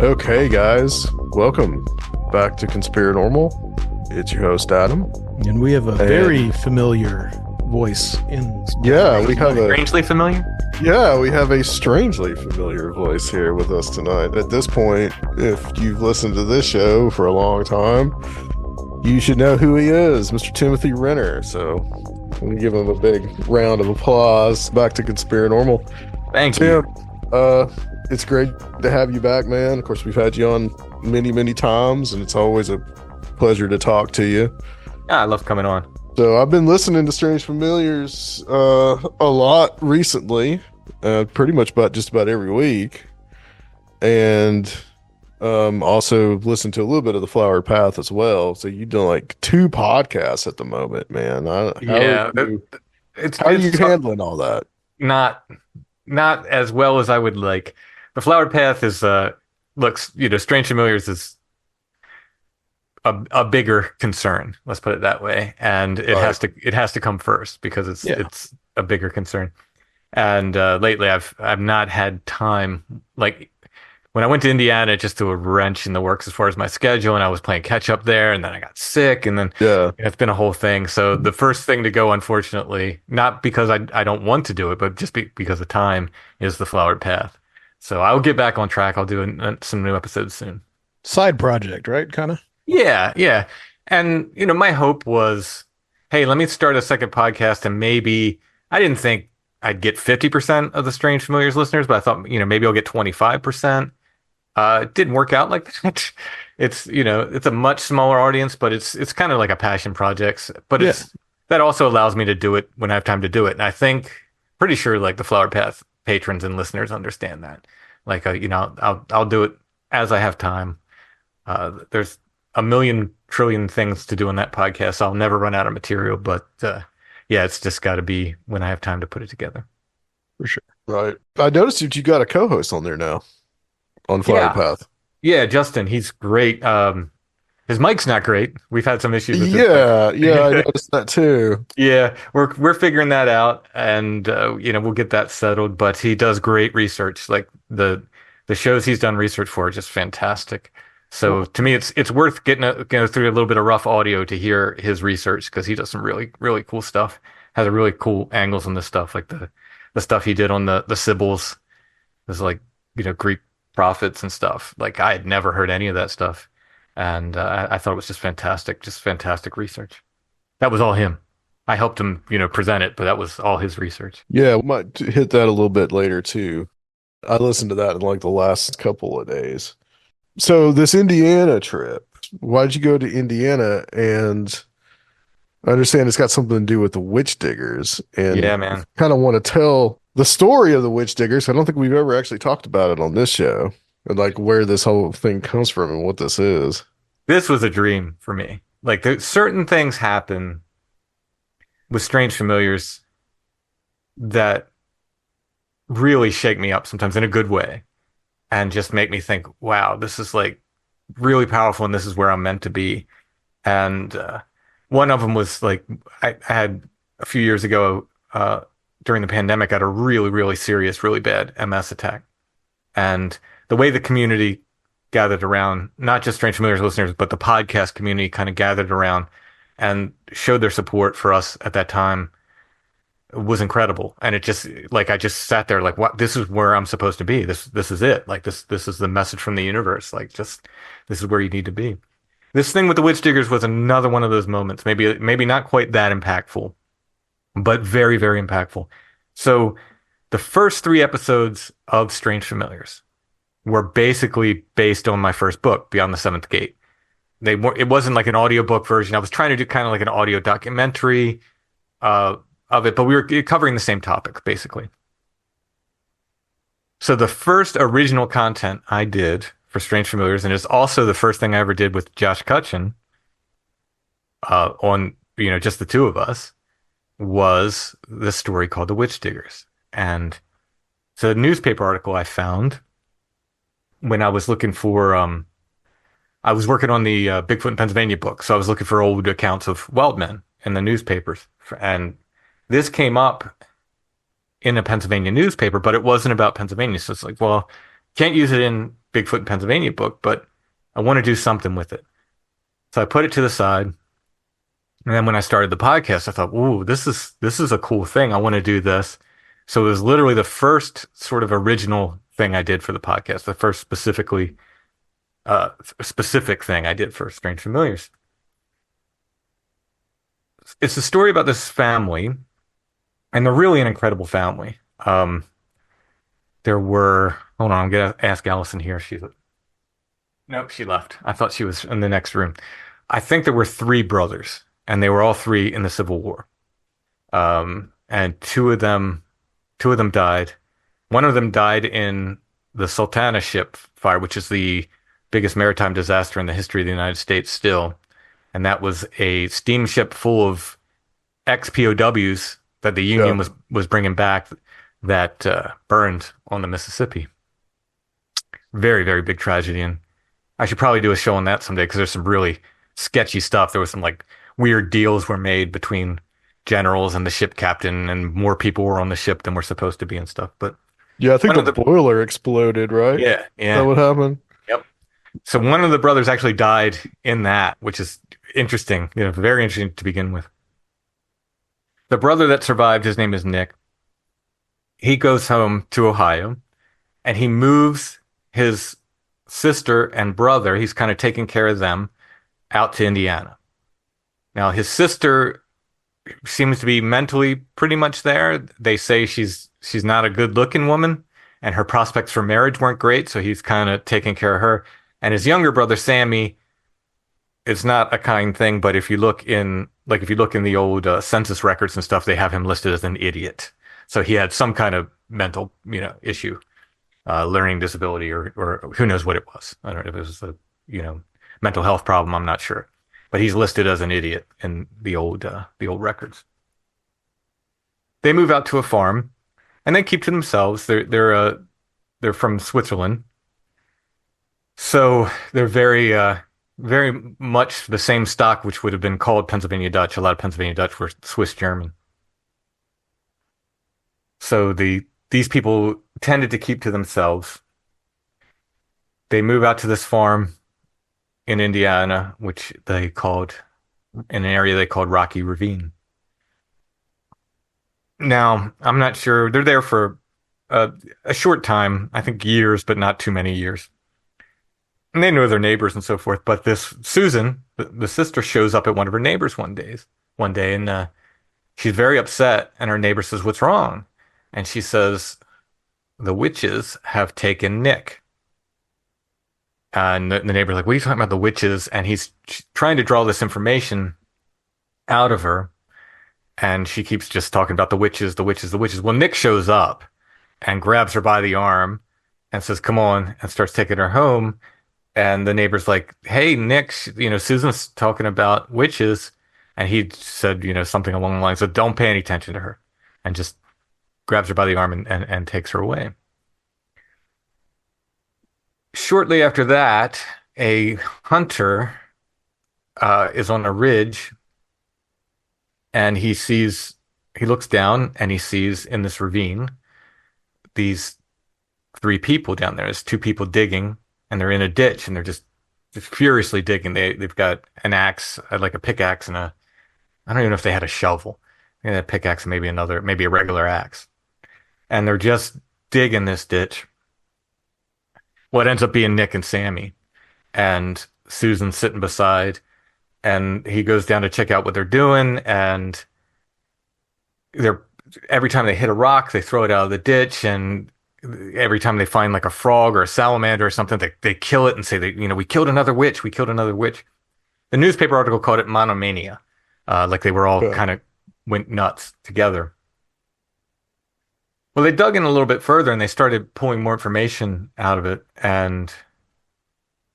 Okay, guys, welcome back to Conspirinormal. It's your host, Adam. And we have a very familiar voice in. Yeah, we have strangely familiar? Yeah, we have a strangely familiar voice here with us tonight. At this point, if you've listened to this show for a long time, you should know who he is, Mr. Timothy Renner. So, let me give him a big round of applause. Back to Conspirinormal. Thank you. It's great to have you back, man. Of course, we've had you on many times, and it's always a pleasure to talk to you. Yeah, I love coming on. So I've been listening to Strange Familiars a lot recently, pretty much just about every week, and also listened to a little bit of The Flowered Path as well. So you've done like 2 podcasts at the moment, man. How are you handling all that? Not as well as I would like. The Flowered Path is Strange Familiars is a bigger concern. Let's put it that way, and it has to come first because it's a bigger concern. And lately, I've not had time. Like when I went to Indiana, it just threw a wrench in the works as far as my schedule, and I was playing catch up there, and then I got sick, and then it's been a whole thing. So the first thing to go, unfortunately, not because I don't want to do it, but just because of time, is The Flowered Path. So I'll get back on track. I'll do some new episodes soon. Side project, right? Kind of. Yeah. And my hope was, hey, let me start a second podcast, and maybe I didn't think I'd get 50% of the Strange Familiars listeners, but I thought, maybe I'll get 25%. It didn't work out like that. It's a much smaller audience, but it's kind of like a passion project. But that also allows me to do it when I have time to do it. And I think, pretty sure, like the Flower Path patrons and listeners understand that. Like, I'll do it as I have time. There's a million trillion things to do in that podcast. So I'll never run out of material. But it's just got to be when I have time to put it together. For sure. Right. I noticed that you got a co-host on there now. On Flower Path. Yeah, Justin, he's great. His mic's not great. We've had some issues with his mic. I noticed that too. Yeah, we're figuring that out, and we'll get that settled. But he does great research. Like the shows he's done research for are just fantastic. So to me, it's worth getting through a little bit of rough audio to hear his research, because he does some really really cool stuff. Has a really cool angles on this stuff, like the stuff he did on the Sibyls. There's like Greek prophets and stuff. Like I had never heard any of that stuff, and I thought it was just fantastic research. That was all him. I helped him present it, but that was all his research. Yeah, we might hit that a little bit later too. I listened to that in like the last couple of days. So this Indiana trip, why did you go to Indiana? And I understand it's got something to do with the witch diggers, and yeah, man, kind of want to tell the story of the witch diggers. I don't think we've ever actually talked about it on this show, and like where this whole thing comes from and what this is. This was a dream for me. Like certain things happen with Strange Familiars that really shake me up sometimes in a good way, and just make me think, wow, this is like really powerful, and this is where I'm meant to be. And one of them was like, I had a few years ago, during the pandemic, I had a really, really serious, really bad MS attack. And the way the community gathered around, not just Strange Familiars listeners, but the podcast community kind of gathered around and showed their support for us at that time, was incredible. And it just, like, I just sat there like, what, this is where I'm supposed to be. This is it. Like this is the message from the universe. Like, just, this is where you need to be. This thing with the witch diggers was another one of those moments. Maybe not quite that impactful, but very, very impactful. So the first 3 episodes of Strange Familiars were basically based on my first book, Beyond the Seventh Gate. It wasn't like an audiobook version. I was trying to do kind of like an audio documentary of it, but we were covering the same topic, basically. So the first original content I did for Strange Familiars, and it's also the first thing I ever did with Josh Cutchin, on just the 2 of us, was the story called The Witch Diggers. And it's a newspaper article I found when I was looking for, I was working on the Bigfoot in Pennsylvania book. So I was looking for old accounts of wild men in the newspapers. And this came up in a Pennsylvania newspaper, but it wasn't about Pennsylvania. So it's like, well, can't use it in Bigfoot in Pennsylvania book, but I want to do something with it. So I put it to the side. And then when I started the podcast, I thought, ooh, this is a cool thing. I want to do this. So it was literally the first sort of original thing I did for the podcast, the first specific thing I did for Strange Familiars. It's a story about this family, and they're really an incredible family. There were, hold on, I'm gonna ask Allison here. Nope, she left. I thought she was in the next room. I think there were three brothers, and they were all three in the Civil War. And two of them died. One of them died in the Sultana ship fire, which is the biggest maritime disaster in the history of the United States still. And that was a steamship full of ex-POWs that the Union Yeah. was bringing back that burned on the Mississippi. Very, very big tragedy. And I should probably do a show on that someday because there's some really sketchy stuff. There was some like weird deals were made between generals and the ship captain, and more people were on the ship than were supposed to be and stuff. But Yeah, I think one the of the boiler exploded, right? Is yeah, that yeah. what happened? Yep. So one of the brothers actually died in that, which is interesting, very interesting to begin with. The brother that survived, his name is Nick. He goes home to Ohio and he moves his sister and brother, he's kind of taking care of them, out to Indiana. Now, his sister seems to be mentally pretty much there. They say she's not a good looking woman and her prospects for marriage weren't great, so he's kind of taking care of her. And his younger brother, Sammy, it's not a kind thing, but if you look in the old census records and stuff, they have him listed as an idiot. So he had some kind of mental, issue, learning disability, or who knows what it was. I don't know if it was a, mental health problem. I'm not sure, but he's listed as an idiot in the old records. They move out to a farm, and they keep to themselves. They're from Switzerland, so they're very much the same stock, which would have been called Pennsylvania Dutch. A lot of Pennsylvania Dutch were Swiss German. So these people tended to keep to themselves. They move out to this farm in Indiana, which they called, in an area they called Rocky Ravine. Now, I'm not sure. They're there for a short time, I think years, but not too many years. And they know their neighbors and so forth. But this Susan, the sister, shows up at one of her neighbors one day, and she's very upset. And her neighbor says, "What's wrong?" And she says, "The witches have taken Nick." And the neighbor's like, "What are you talking about, the witches?" And he's trying to draw this information out of her. And she keeps just talking about the witches, the witches, the witches. Well, Nick shows up and grabs her by the arm and says, "Come on," and starts taking her home. And the neighbor's like, "Hey, Nick, Susan's talking about witches." And he said, something along the lines of, "Don't pay any attention to her," and just grabs her by the arm and takes her away. Shortly after that, a hunter is on a ridge, and he looks down and he sees in this ravine these three people down there. There's two people digging, and they're in a ditch, and they're just furiously digging. They've got an axe, like a pickaxe, and I don't even know if they had a shovel. They had a pickaxe and maybe a regular axe. And they're just digging this ditch. What ends up being Nick and Sammy, and Susan's sitting beside, and he goes down to check out what they're doing, and every time they hit a rock, they throw it out of the ditch, and every time they find like a frog or a salamander or something, they kill it and say we killed another witch, we killed another witch. The newspaper article called it monomania, like they were all kind of went nuts together. Well, they dug in a little bit further and they started pulling more information out of it. And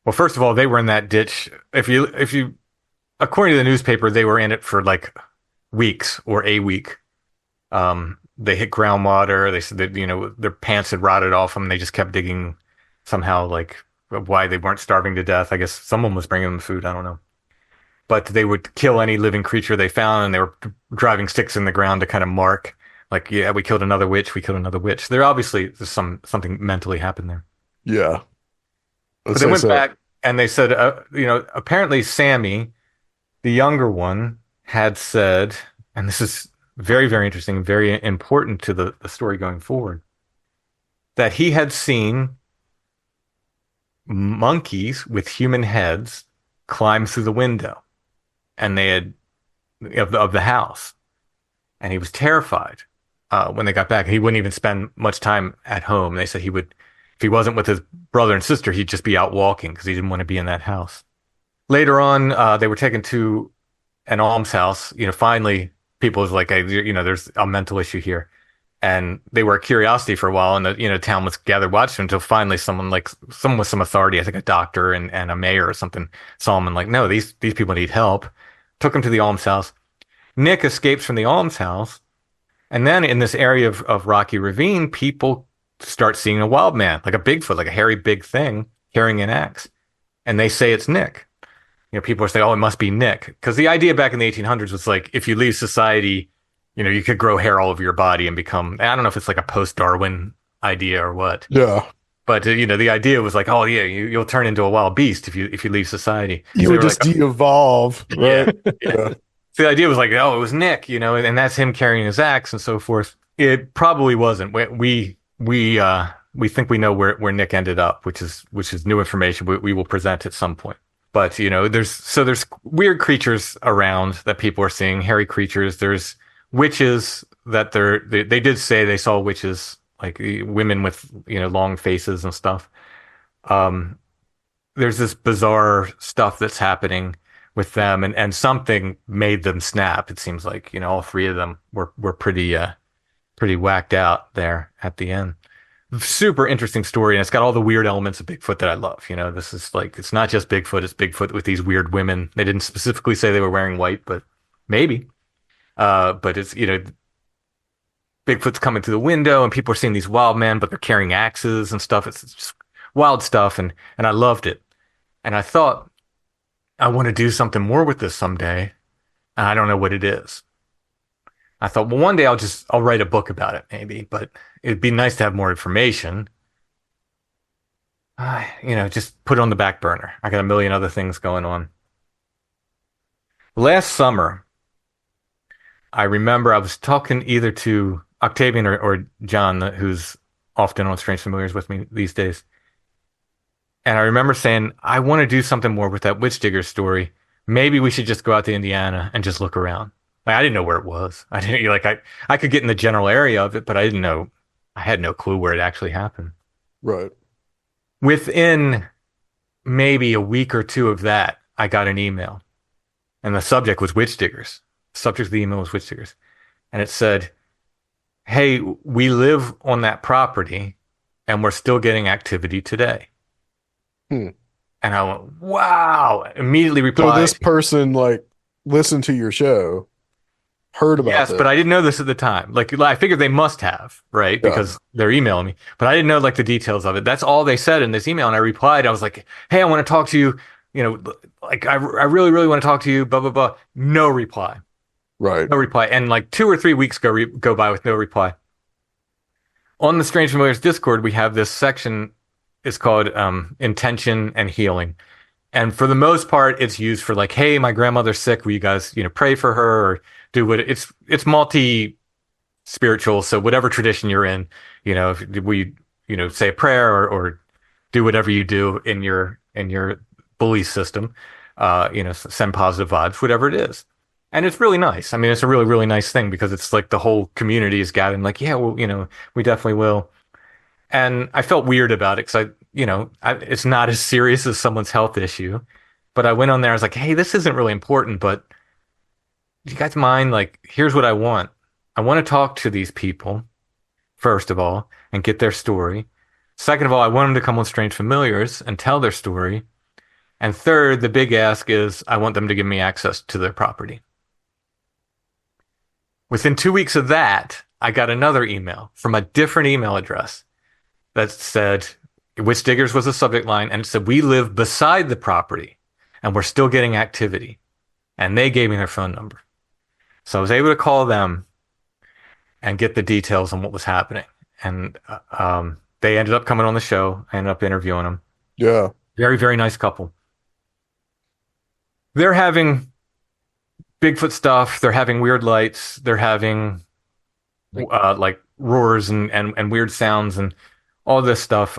well, first of all, they were in that ditch. If you, according to the newspaper, they were in it for like weeks or a week. They hit groundwater. They said that, their pants had rotted off them. They just kept digging somehow, like why they weren't starving to death. I guess someone was bringing them food. I don't know. But they would kill any living creature they found, and they were driving sticks in the ground to kind of mark, like, yeah, we killed another witch. We killed another witch. There obviously there's something mentally happened there. Yeah. Let's But they say went so. back and they said, apparently Sammy, the younger one, had said, and this is very, very interesting, very important to the story going forward, that he had seen monkeys with human heads climb through the window and they had of the house. And he was terrified when they got back. He wouldn't even spend much time at home. They said he would, if he wasn't with his brother and sister, he'd just be out walking because he didn't want to be in that house. Later on, they were taken to an almshouse. Finally, people was like, hey, there's a mental issue here. And they were a curiosity for a while, and the town was gathered watching until finally someone with some authority, I think a doctor and a mayor or something, saw him and like, no, these people need help. Took him to the almshouse. Nick escapes from the almshouse, and then in this area of Rocky Ravine, people start seeing a wild man, like a Bigfoot, like a hairy big thing carrying an axe, and they say it's Nick. People are saying, "Oh, it must be Nick," because the idea back in the 1800s was like, if you leave society, you could grow hair all over your body and become. I don't know if it's like a post-Darwin idea or what, Yeah. but the idea was like, oh yeah, you'll turn into a wild beast if you leave society. You So they would were just like, de-evolve, right? yeah, Yeah. so the idea was like, oh, it was Nick, and that's him carrying his axe and so forth. It probably wasn't. We think we know where Nick ended up, which is new information we will present at some point. But there's weird creatures around that people are seeing, hairy creatures. There's witches that they did say they saw witches, like women with long faces and stuff. Um, there's this bizarre stuff that's happening with them, and something made them snap. It seems like all three of them were pretty whacked out there at the end. Super interesting story, and it's got all the weird elements of Bigfoot that I love. This is like, it's not just Bigfoot, it's Bigfoot with these weird women. They didn't specifically say they were wearing white, but maybe. But it's Bigfoot's coming through the window, and people are seeing these wild men, but they're carrying axes and stuff. It's just wild stuff, and I loved it. And I thought, I want to do something more with this someday, and I don't know what it is. I thought, well, one day I'll write a book about it, maybe, but it'd be nice to have more information. Just put it on the back burner. I got a million other things going on. Last summer, I remember I was talking either to Octavian or John, who's often on Strange Familiars with me these days. And I remember saying, I want to do something more with that Witch Digger story. Maybe we should just go out to Indiana and just look around. Like, I didn't know where it was. I didn't like I could get in the general area of it, but I didn't know. I had no clue where it actually happened. Right. Within maybe a week or two of that, I got an email, and the subject was Witch Diggers. The subject of the email was Witch Diggers, and it said, "Hey, we live on that property, and we're still getting activity today." Hmm. And I went, "Wow!" Immediately So replied, this person listened to your show, heard about yes, this. but I didn't know this at the time. Like, I figured they must have, right? Yeah. Because they're emailing me. But I didn't know the details of it. That's all they said in this email. And I replied, I was like, "Hey, I want to talk to you. I really, really want to talk to you, blah, blah, blah." No reply. Right. No reply. And 2 or 3 weeks go by with no reply. On the Strange Familiars Discord, we have this section. It's called Intention and Healing. And for the most part, it's used for hey, my grandmother's sick. Will you guys, pray for her or do what it's multi spiritual. So whatever tradition you're in, if we, say a prayer or do whatever you do in your belief system, send positive vibes, whatever it is. And it's really nice. I mean, it's a really, really nice thing because it's the whole community is gathering yeah, well, we definitely will. And I felt weird about it because it's not as serious as someone's health issue. But I went on there. I was like, hey, this isn't really important, but do you guys mind? Here's what I want. I want to talk to these people, first of all, and get their story. Second of all, I want them to come on Strange Familiars and tell their story. And third, the big ask is I want them to give me access to their property. Within 2 weeks of that, I got another email from a different email address that said, Witch Diggers was the subject line, and it said, we live beside the property, and we're still getting activity. And they gave me their phone number. So I was able to call them and get the details on what was happening. And they ended up coming on the show. I ended up interviewing them. Yeah. Very, very nice couple. They're having Bigfoot stuff. They're having weird lights. They're having like roars and weird sounds and all this stuff.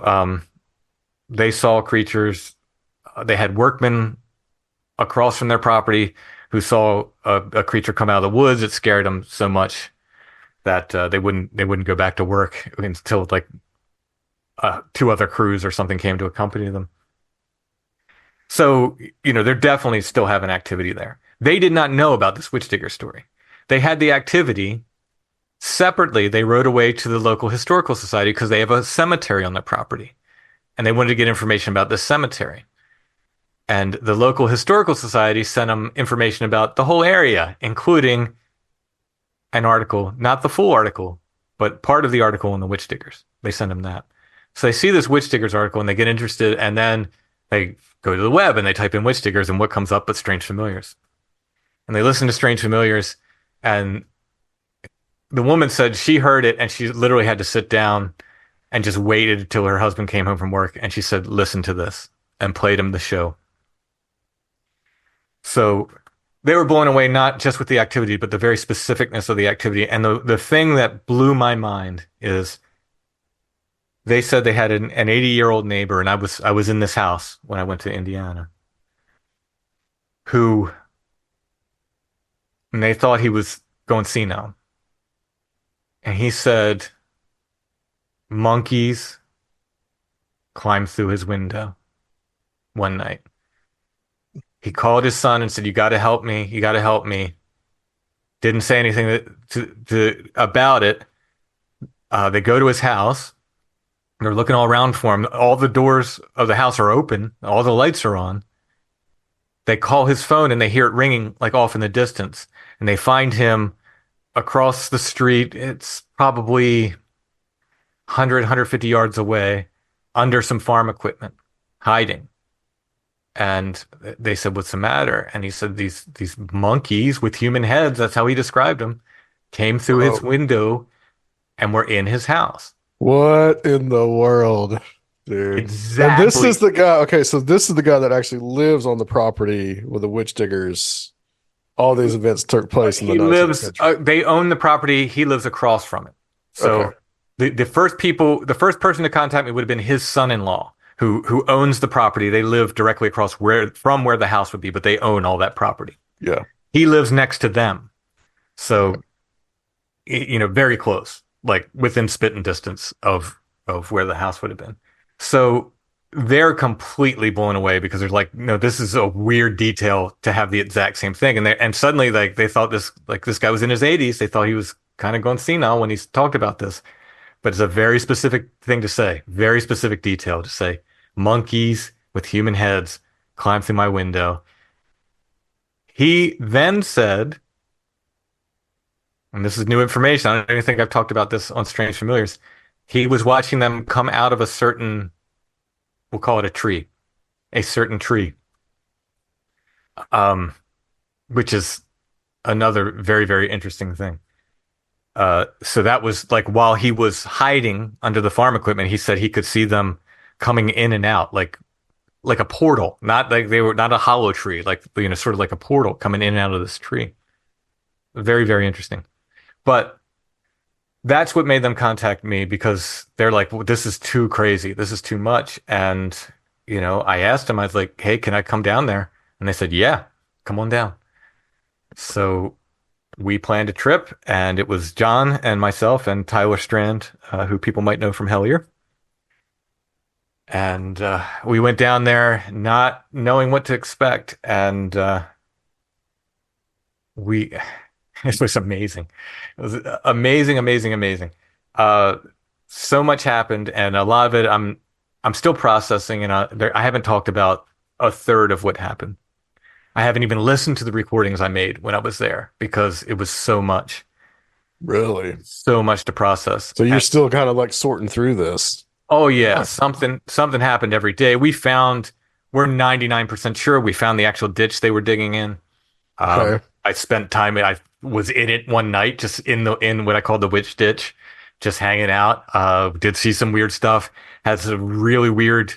They saw creatures. They had workmen across from their property who saw a creature come out of the woods. It scared them so much that they wouldn't go back to work until like two other crews or something came to accompany them. So, they're definitely still having activity there. They did not know about this witch digger story. They had the activity separately. They rode away to the local historical society because they have a cemetery on their property and they wanted to get information about this cemetery. And the local historical society sent them information about the whole area, including an article, not the full article, but part of the article on the witch diggers. They sent them that. So they see this witch diggers article and they get interested, and then they go to the web and they type in witch diggers, and what comes up but strange familiars. And they listen to strange familiars, and the woman said she heard it and she literally had to sit down and just waited until her husband came home from work, and she said, listen to this, and played him the show. So they were blown away not just with the activity, but the very specificness of the activity. And the thing that blew my mind is they said they had an 80-year-old neighbor, and I was in this house when I went to Indiana, and they thought he was going senile. And he said monkeys climbed through his window one night. He called his son and said, you got to help me. You got to help me. Didn't say anything about it. They go to his house. They're looking all around for him. All the doors of the house are open. All the lights are on. They call his phone and they hear it ringing like off in the distance. And they find him across the street. It's probably 100, 150 yards away under some farm equipment, hiding. And they said, what's the matter? And he said, these monkeys with human heads, that's how he described them, came through his window and were in his house. What in the world, dude? Exactly. And this is the guy. Okay, so this is the guy that actually lives on the property with the witch diggers. All these events took place in the He 19th lives. century. They own the property. He lives across from it. So Okay. the first person to contact me would have been his son-in-law, who owns the property. They live directly across from where the house would be, but they own all that property. Yeah. He lives next to them, so very close, like within spitting distance of where the house would have been. So they're completely blown away because they're like, no, this is a weird detail to have the exact same thing. And suddenly like they thought this guy was in his 80s. They thought he was kind of going senile when he talked about this. But it's a very specific thing to say, very specific detail to say, monkeys with human heads climbed through my window. He then said, and this is new information, I don't even think I've talked about this on Strange Familiars, he was watching them come out of a certain, we'll call it a certain tree, which is another very, very interesting thing. So that was like while he was hiding under the farm equipment, he said he could see them coming in and out like a portal, not like they were not a hollow tree, like sort of like a portal coming in and out of this tree. Very, very interesting. But that's what made them contact me, because they're like, well, this is too crazy. This is too much. And, I asked them, I was like, hey, can I come down there? And they said, yeah, come on down. So we planned a trip, and it was John and myself and Tyler Strand, who people might know from Hellier. And we went down there not knowing what to expect. And it was amazing. It was amazing, amazing, amazing. So much happened, and a lot of it I'm still processing, and I haven't talked about a third of what happened. I haven't even listened to the recordings I made when I was there because it was so much. Really? So much to process. So you're still kind of like sorting through this. Oh yeah, something happened every day. We're 99% sure we found the actual ditch they were digging in. Okay. I spent time. I was in it one night, just in what I call the witch ditch, just hanging out. Did see some weird stuff. Had some really weird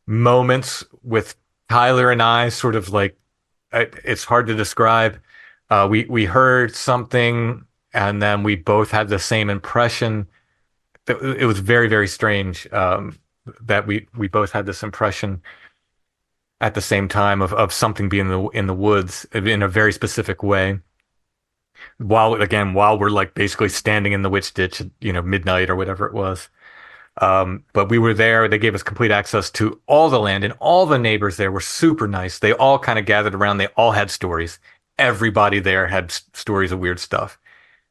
moments with Tyler and I, sort of like it's hard to describe. We heard something, and then we both had the same impression. It was very, very strange, that we both had this impression at the same time of something being in the woods in a very specific way. While we're like basically standing in the witch ditch, midnight or whatever it was. But we were there. They gave us complete access to all the land, and all the neighbors there were super nice. They all kind of gathered around. They all had stories. Everybody there had stories of weird stuff.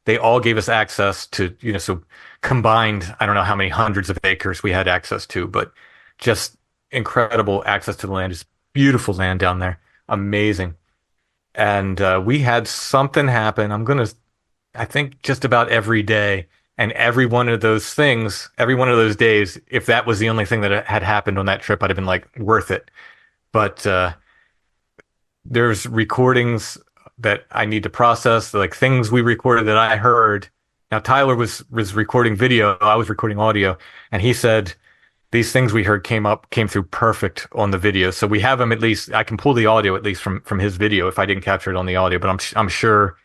They all gave us access to, so combined, I don't know how many hundreds of acres we had access to, but just incredible access to the land. Just beautiful land down there. Amazing. And we had something happen. I think just about every day. And every one of those things, every one of those days, if that was the only thing that had happened on that trip, I'd have been like, worth it. But there's recordings that I need to process, like things we recorded that I heard. Now, Tyler was recording video, I was recording audio, and he said these things we heard came through perfect on the video. So we have them at least. I can pull the audio at least from his video if I didn't capture it on the audio, but I'm sure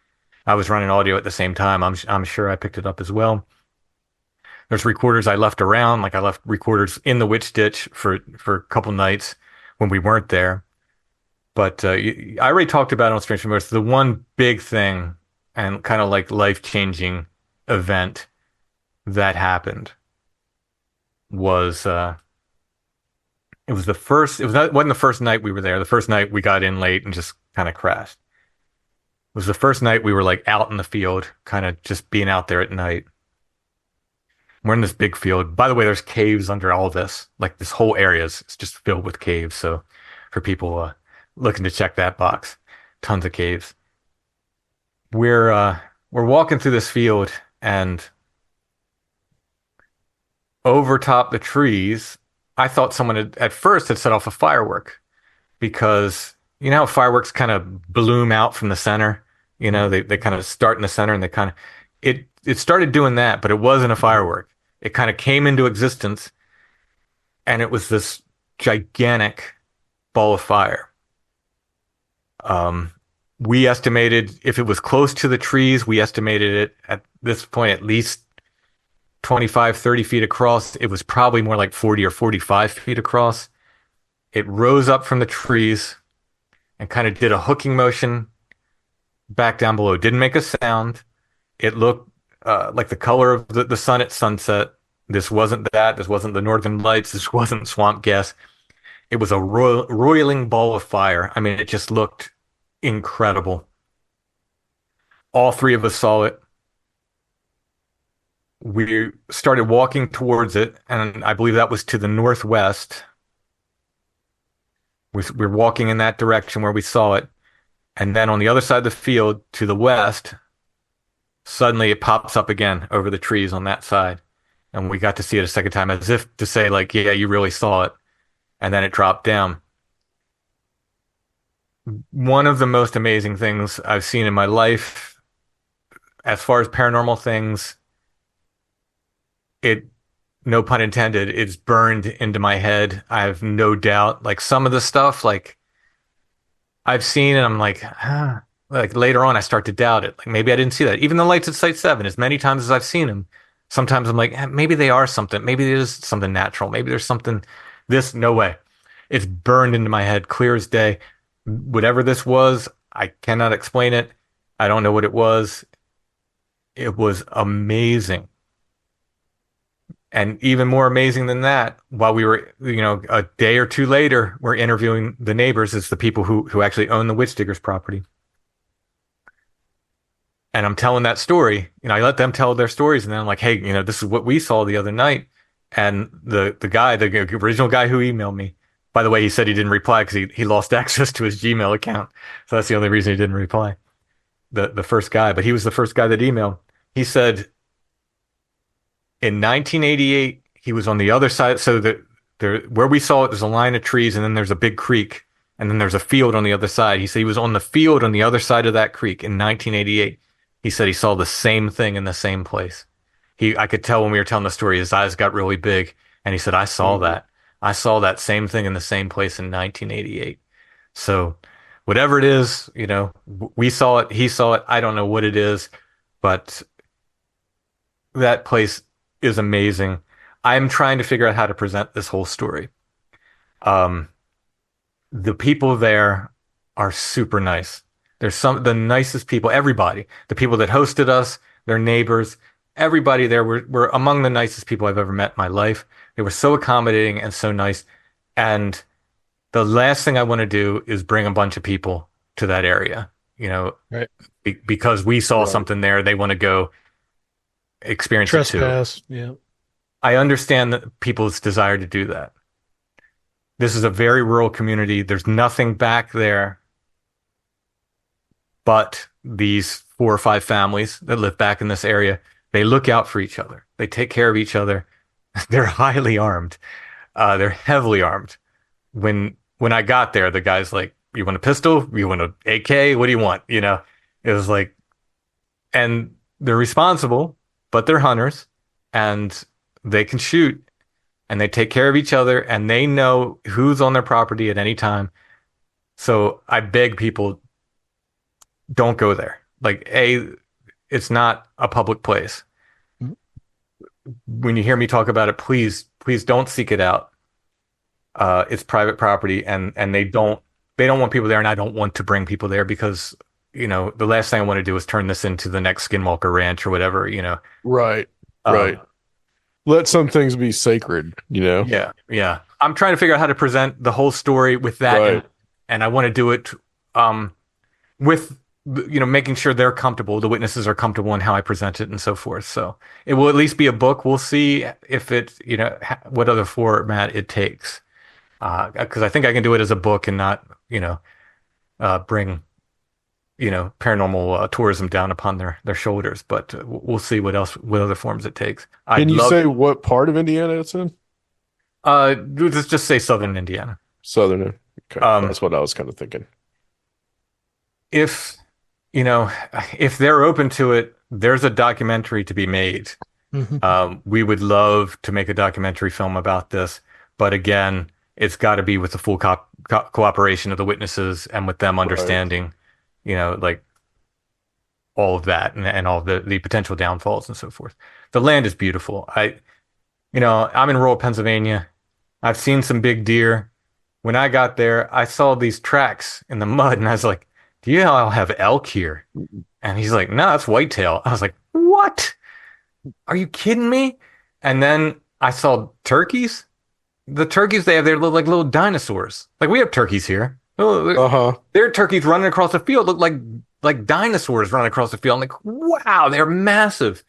I was running audio at the same time. I'm sure I picked it up as well. There's recorders I left around, like I left recorders in the witch ditch for a couple nights when we weren't there. But I already talked about it on Strange Familiars. The one big thing and kind of like life-changing event that happened was it was the first. It wasn't the first night we were there. The first night we got in late and just kind of crashed. It was the first night we were like out in the field, kind of just being out there at night. We're in this big field. By the way, there's caves under all this. Like this whole area is just filled with caves. So for people looking to check that box, tons of caves. We're walking through this field, and over top the trees, I thought someone at first had set off a firework, because you know how fireworks kind of bloom out from the center. They kind of start in the center, and they kind of it started doing that, but it wasn't a firework. It kind of came into existence, and it was this gigantic ball of fire. We estimated, if it was close to the trees, we estimated it at this point at least 25, 30 feet across. It was probably more like 40 or 45 feet across. It rose up from the trees and kind of did a hooking motion back down below. It didn't make a sound. It looked like the color of the sun at sunset. This wasn't that. This wasn't the northern lights. This wasn't swamp gas. It was a roiling ball of fire. I mean, it just looked incredible. All three of us saw it. We started walking towards it, and I believe that was to the northwest. We're walking in that direction where we saw it. And then on the other side of the field, to the west, suddenly it pops up again over the trees on that side. And we got to see it a second time, as if to say, like, yeah, you really saw it. And then it dropped down. One of the most amazing things I've seen in my life, as far as paranormal things, it, no pun intended, it's burned into my head. I have no doubt. Like some of the stuff, like I've seen, and I'm like, huh. Like later on, I start to doubt it. Like maybe I didn't see that. Even the lights at Site 7, as many times as I've seen them, sometimes I'm like, maybe they are something. Maybe there's something natural. Maybe there's something. No way. It's burned into my head, clear as day. Whatever this was, I cannot explain it. I don't know what it was. It was amazing. And even more amazing than that, while we were, a day or two later, we're interviewing the neighbors as the people who actually own the Witch Diggers property. And I'm telling that story, I let them tell their stories, and then I'm like, hey, this is what we saw the other night. And the original guy who emailed me, by the way, he said he didn't reply because he lost access to his Gmail account. So that's the only reason he didn't reply. The first guy, but he was the first guy that emailed. He said in 1988, he was on the other side. So where we saw it, there's a line of trees, and then there's a big creek, and then there's a field on the other side. He said he was on the field on the other side of that creek in 1988. He said he saw the same thing in the same place. I could tell when we were telling the story, his eyes got really big, and he said, I saw that. I saw that same thing in the same place in 1988. So whatever it is, we saw it, he saw it. I don't know what it is, but that place is amazing. I'm trying to figure out how to present this whole story. Um, the people there are super nice. They're the nicest people, everybody. The people that hosted us, their neighbors, everybody there were among the nicest people I've ever met in my life. They were so accommodating and so nice. And the last thing I want to do is bring a bunch of people to that area, Right. because we saw Right. something there. They want to go experience it too. Trespass. Yeah. I understand that people's desire to do that. This is a very rural community. There's nothing back there but these 4 or 5 families that live back in this area. They look out for each other. They take care of each other. They're highly armed. They're heavily armed. When I got there, the guy's like, "You want a pistol? You want an AK? What do you want?" It was like, and they're responsible, but they're hunters, and they can shoot, and they take care of each other, and they know who's on their property at any time. So I beg people, don't go there. Like, it's not a public place. Mhm. When you hear me talk about it, please, please don't seek it out. It's private property, and they don't want people there, and I don't want to bring people there because the last thing I want to do is turn this into the next Skinwalker Ranch or whatever. Right. Um, Right. Let some things be sacred, Yeah, yeah. I'm trying to figure out how to present the whole story with that, Right. and I want to do it with making sure they're comfortable, the witnesses are comfortable in how I present it and so forth. So it will at least be a book. We'll see if it, what other format it takes. Because I think I can do it as a book and not, bring, paranormal tourism down upon their shoulders. But we'll see what other forms it takes. Can I'd you love, say what part of Indiana it's in? let's just say Southern Indiana. Southern. Okay. Um, That's what I was kind of thinking. if, you know, if they're open to it, there's a documentary to be made. Mhm. We would love to make a documentary film about this, but again, it's got to be with the full cooperation of the witnesses and with them Right. understanding, like all of that and all of the potential downfalls and so forth. The land is beautiful. I'm in rural Pennsylvania. I've seen some big deer. When I got there, I saw these tracks in the mud and I was like, do you all have elk here? And he's like, no, that's whitetail. I was like, what? Are you kidding me? And then I saw turkeys. The turkeys they have there look like little dinosaurs. Like we have turkeys here. Oh, Uh-huh. their turkeys running across the field look like dinosaurs running across the field. I'm like, wow, they're massive.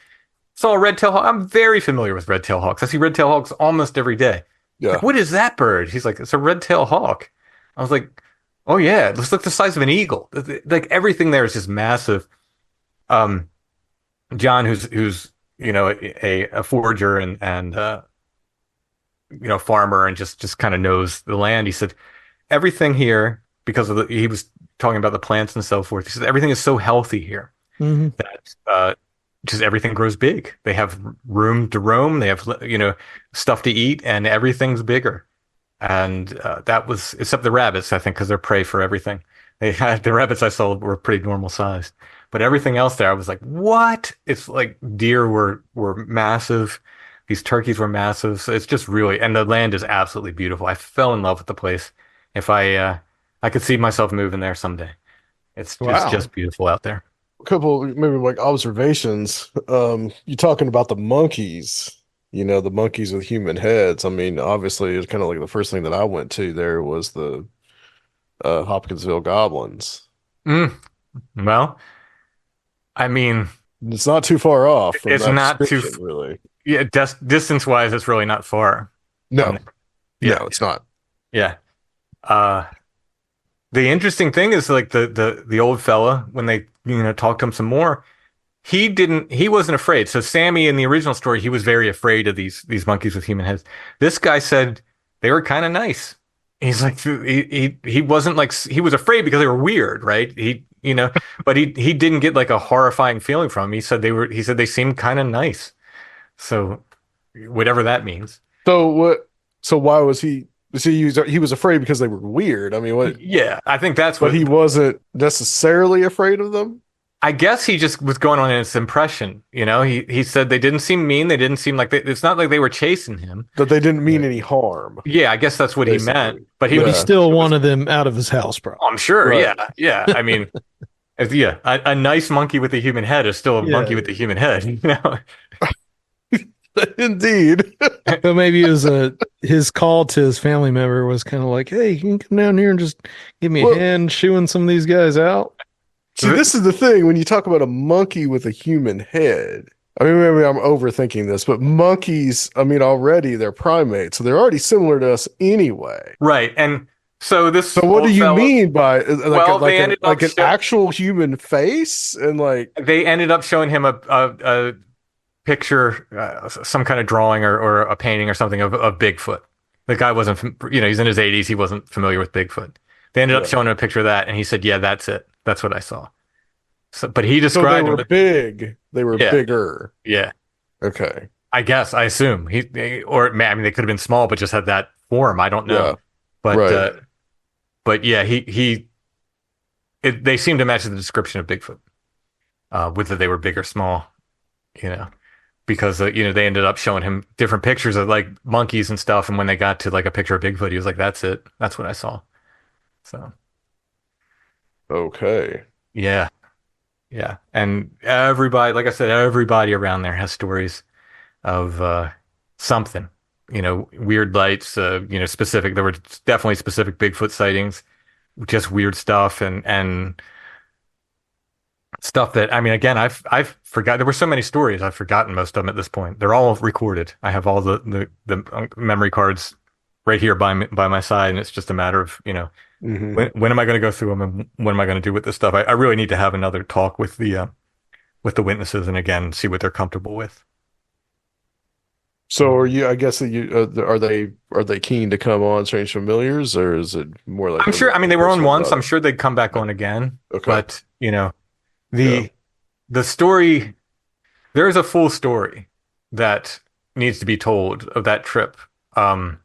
Saw a red tail hawk. I'm very familiar with red tail hawks. I see red tail hawks almost every day. Like, Yeah. what is that bird? He's like, it's a red tail hawk. I was like, oh yeah, it looks like the size of an eagle. Like everything there is just massive. Um, John, who's a forager and farmer and just kind of knows the land. He said everything here because he was talking about the plants and so forth. He said everything is so healthy here Mhm. that just everything grows big. They have room to roam. They have stuff to eat, and everything's bigger. And that was except the rabbits, I think, because they're prey for everything. They had the rabbits I saw were pretty normal sized, but everything else there, I was like, what? It's like deer were massive. These turkeys were massive. So it's just really, and the land is absolutely beautiful. I fell in love with the place. If I could see myself moving there someday. It's Wow. just beautiful out there. A couple maybe like observations. You talking about the monkeys, the monkeys with human heads. I mean, obviously it's kind of like the first thing that I went to there was the Hopkinsville goblins. Mm, well, I mean, It's not too far off from it's that not too, description, really. yeah, distance wise, it's really not far from No, there. no, Yeah, it's not. yeah. Uh, the interesting thing is like the old fella when they talked to him some more, he wasn't afraid. So Sammy in the original story, he was very afraid of these monkeys with human heads. This guy said they were kind of nice. He's like he wasn't like he was afraid because they were weird, right? But he didn't get like a horrifying feeling from them. He said they seemed kind of nice. So whatever that means. So what? So why was he? He was afraid because they were weird. I mean, what? Yeah, I think that's But what. he wasn't necessarily afraid of them. I guess he just was going on his impression. He said they didn't seem mean. They didn't seem like it's not like they were chasing him. That they didn't mean Right. any harm. Yeah, I guess that's what he meant. Basically, But But he yeah, still it was, wanted them out of his house, probably. oh, I'm sure. right. Yeah, yeah. I mean, yeah, a nice monkey with a human head is still a Yeah, monkey with a human head. Indeed. So maybe it was his call to his family member was kind of like, "Hey, you can come down here and just give me a Well, hand shooing some of these guys out." see, this is the thing when you talk about a monkey with a human head. I mean, maybe I'm overthinking this, but monkeys, I mean, already they're primates, so they're already similar to us anyway. Right. And so this So what do old you fellow, mean by well, they ended up like an actual human face and like they ended up showing him a picture, some kind of drawing or a painting or something of Bigfoot. The guy wasn't, he's in his 80s. He wasn't familiar with Bigfoot. They ended up yeah. showing him a picture of that, and he said, "Yeah, that's it. That's what I saw." So, but he So they described were him. big. They were Yeah, bigger. yeah. Okay. I guess I assume or I mean, they could have been small, but just had that form. I don't know, Yeah. but Right. but yeah, they seem to match the description of Bigfoot, whether they were big or small, you know. Because they ended up showing him different pictures of like monkeys and stuff, and when they got to like a picture of Bigfoot, he was like, "That's it. That's what I saw." So Okay. yeah, yeah, and everybody, like I said, everybody around there has stories of something, weird lights, specific. There were definitely specific Bigfoot sightings, just weird stuff, and stuff that I mean, again, I've forgot. There were so many stories. I've forgotten most of them at this point. They're all recorded. I have all the memory cards right here by my side, and it's just a matter of Hmm. when am I going to go through them and what am I going to do with this stuff? I really need to have another talk with the witnesses and again see what they're comfortable with. So are you? I guess that you are they keen to come on Strange Familiars, or is it more like I'm sure. I mean, they were on personal once. about I'm it? sure they'd come back on again. Okay. But Yeah. the the story. There is a full story that needs to be told of that trip. Um,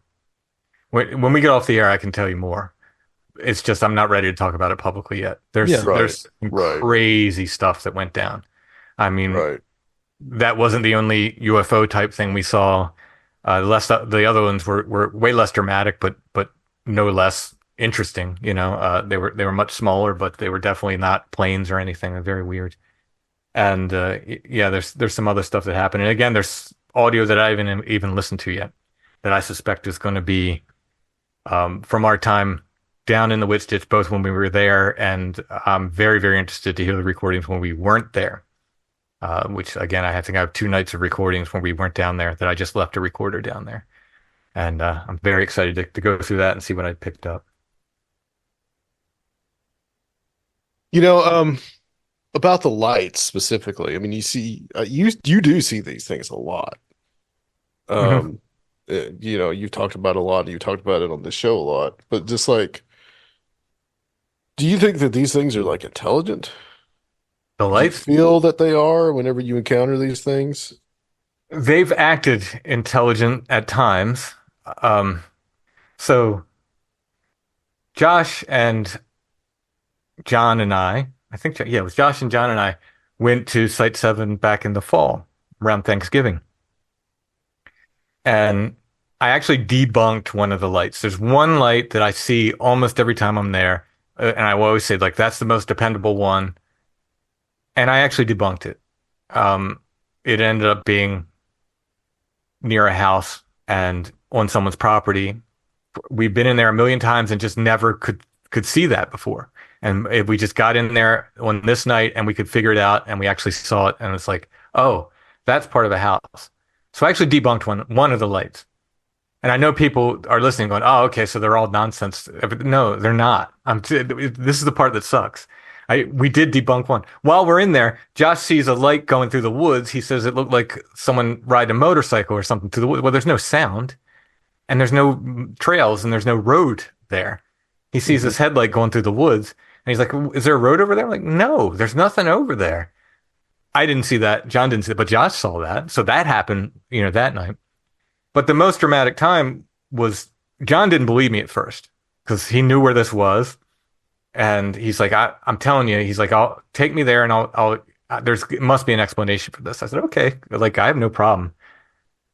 when we get off the air, I can tell you more. It's just I'm not ready to talk about it publicly yet. Yeah. Right. There's some Right. crazy stuff that went down. I mean, Right. that wasn't the only UFO type thing we saw. The other ones were way less dramatic, but no less interesting. They were much smaller, but they were definitely not planes or anything. They're very weird. And yeah, there's some other stuff that happened. And again, there's audio that I haven't even listened to yet that I suspect is going to be from our time down in the Witch Ditch, both when we were there, and I'm very, very interested to hear the recordings when we weren't there. Which again, I think I have 2 nights of recordings when we weren't down there that I just left a recorder down there, and I'm very excited to go through that and see what I picked up. You know, about the lights specifically. I mean, you see, you do see these things a lot. Mhm. Um, you've talked about it a lot. You talked about it on the show a lot. But just like, do you think that these things are like intelligent? The Do you lights, feel that they are whenever you encounter these things? they've acted intelligent at times. Um, so Josh and John and I think, yeah, it was Josh and John and I went to Site 7 back in the fall around Thanksgiving. And I actually debunked one of the lights. There's one light that I see almost every time I'm there. And I will always say, like, that's the most dependable one. And I actually debunked it. It ended up being near a house and on someone's property. We've been in there a million times and just never could see that before. And if we just got in there on this night and we could figure it out and we actually saw it and it's like, oh, that's part of a house. So I actually debunked one of the lights. And I know people are listening going, oh, okay, so they're all nonsense. No, they're not. This is the part that sucks. We did debunk one. While we're in there, Josh sees a light going through the woods. He says it looked like someone riding a motorcycle or something through the woods. Well, there's no sound and there's no trails and there's no road there. He sees Mhm. this headlight going through the woods and he's like, is there a road over there? I'm like, no, there's nothing over there. I didn't see that. John didn't see it, but Josh saw that. So that happened, that night. But the most dramatic time was John didn't believe me at first because he knew where this was. And he's like, I'm telling you, he's like, I'll take me there and there's, it must be an explanation for this. I said, okay, like, I have no problem.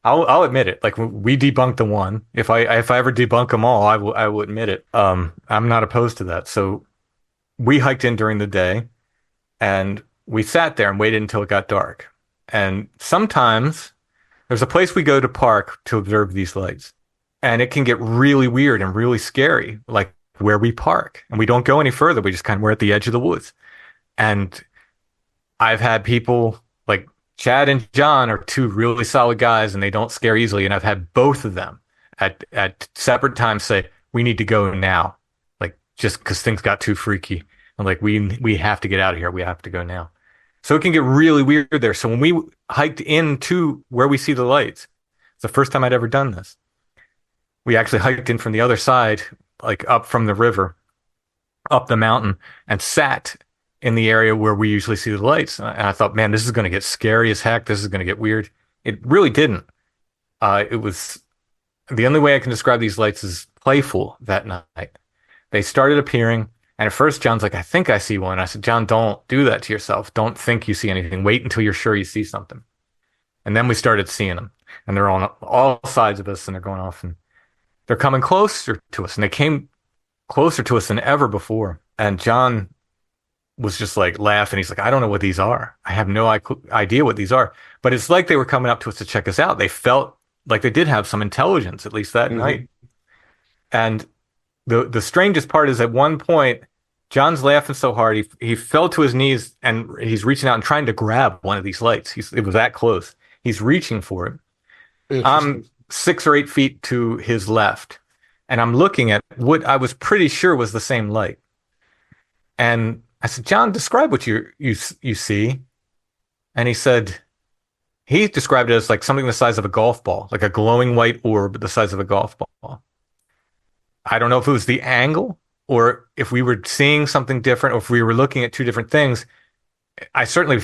I'll admit it. Like we debunked the one. If I ever debunk them all, I will admit it. I'm not opposed to that. So we hiked in during the day and we sat there and waited until it got dark. And sometimes there's a place we go to park to observe these lights, and it can get really weird and really scary, like where we park. And we don't go any further. We just kind of we're at the edge of the woods. And I've had people like Chad and John are two really solid guys and they don't scare easily. And I've had both of them at separate times say, we need to go now. Like just because things got too freaky. I'm like, we have to get out of here. We have to go now. So it can get really weird there. So when we hiked into where we see the lights, it's the first time I'd ever done this. We actually hiked in from the other side, like up from the river, up the mountain, and sat in the area where we usually see the lights. And I thought, man, this is going to get scary as heck. This is going to get weird. It really didn't. It was the only way I can describe these lights is playful that night. They started appearing. And at first, John's like, I think I see one. I said, John, don't do that to yourself. Don't think you see anything. Wait until you're sure you see something. And then we started seeing them. And they're on all sides of us, and they're going off. And they're coming closer to us. And they came closer to us than ever before. And John was just like laughing. He's like, I don't know what these are. I have no idea what these are. But it's like they were coming up to us to check us out. They felt like they did have some intelligence, at least that night. And the strangest part is at one point, John's laughing so hard, he fell to his knees and he's reaching out and trying to grab one of these lights. It was that close. He's reaching for it. I'm 6 or 8 feet to his left, and I'm looking at what I was pretty sure was the same light. And I said, John, describe what you see. And he described it as like something the size of a golf ball, like a glowing white orb the size of a golf ball. I don't know if it was the angle or if we were seeing something different or if we were looking at two different things. I certainly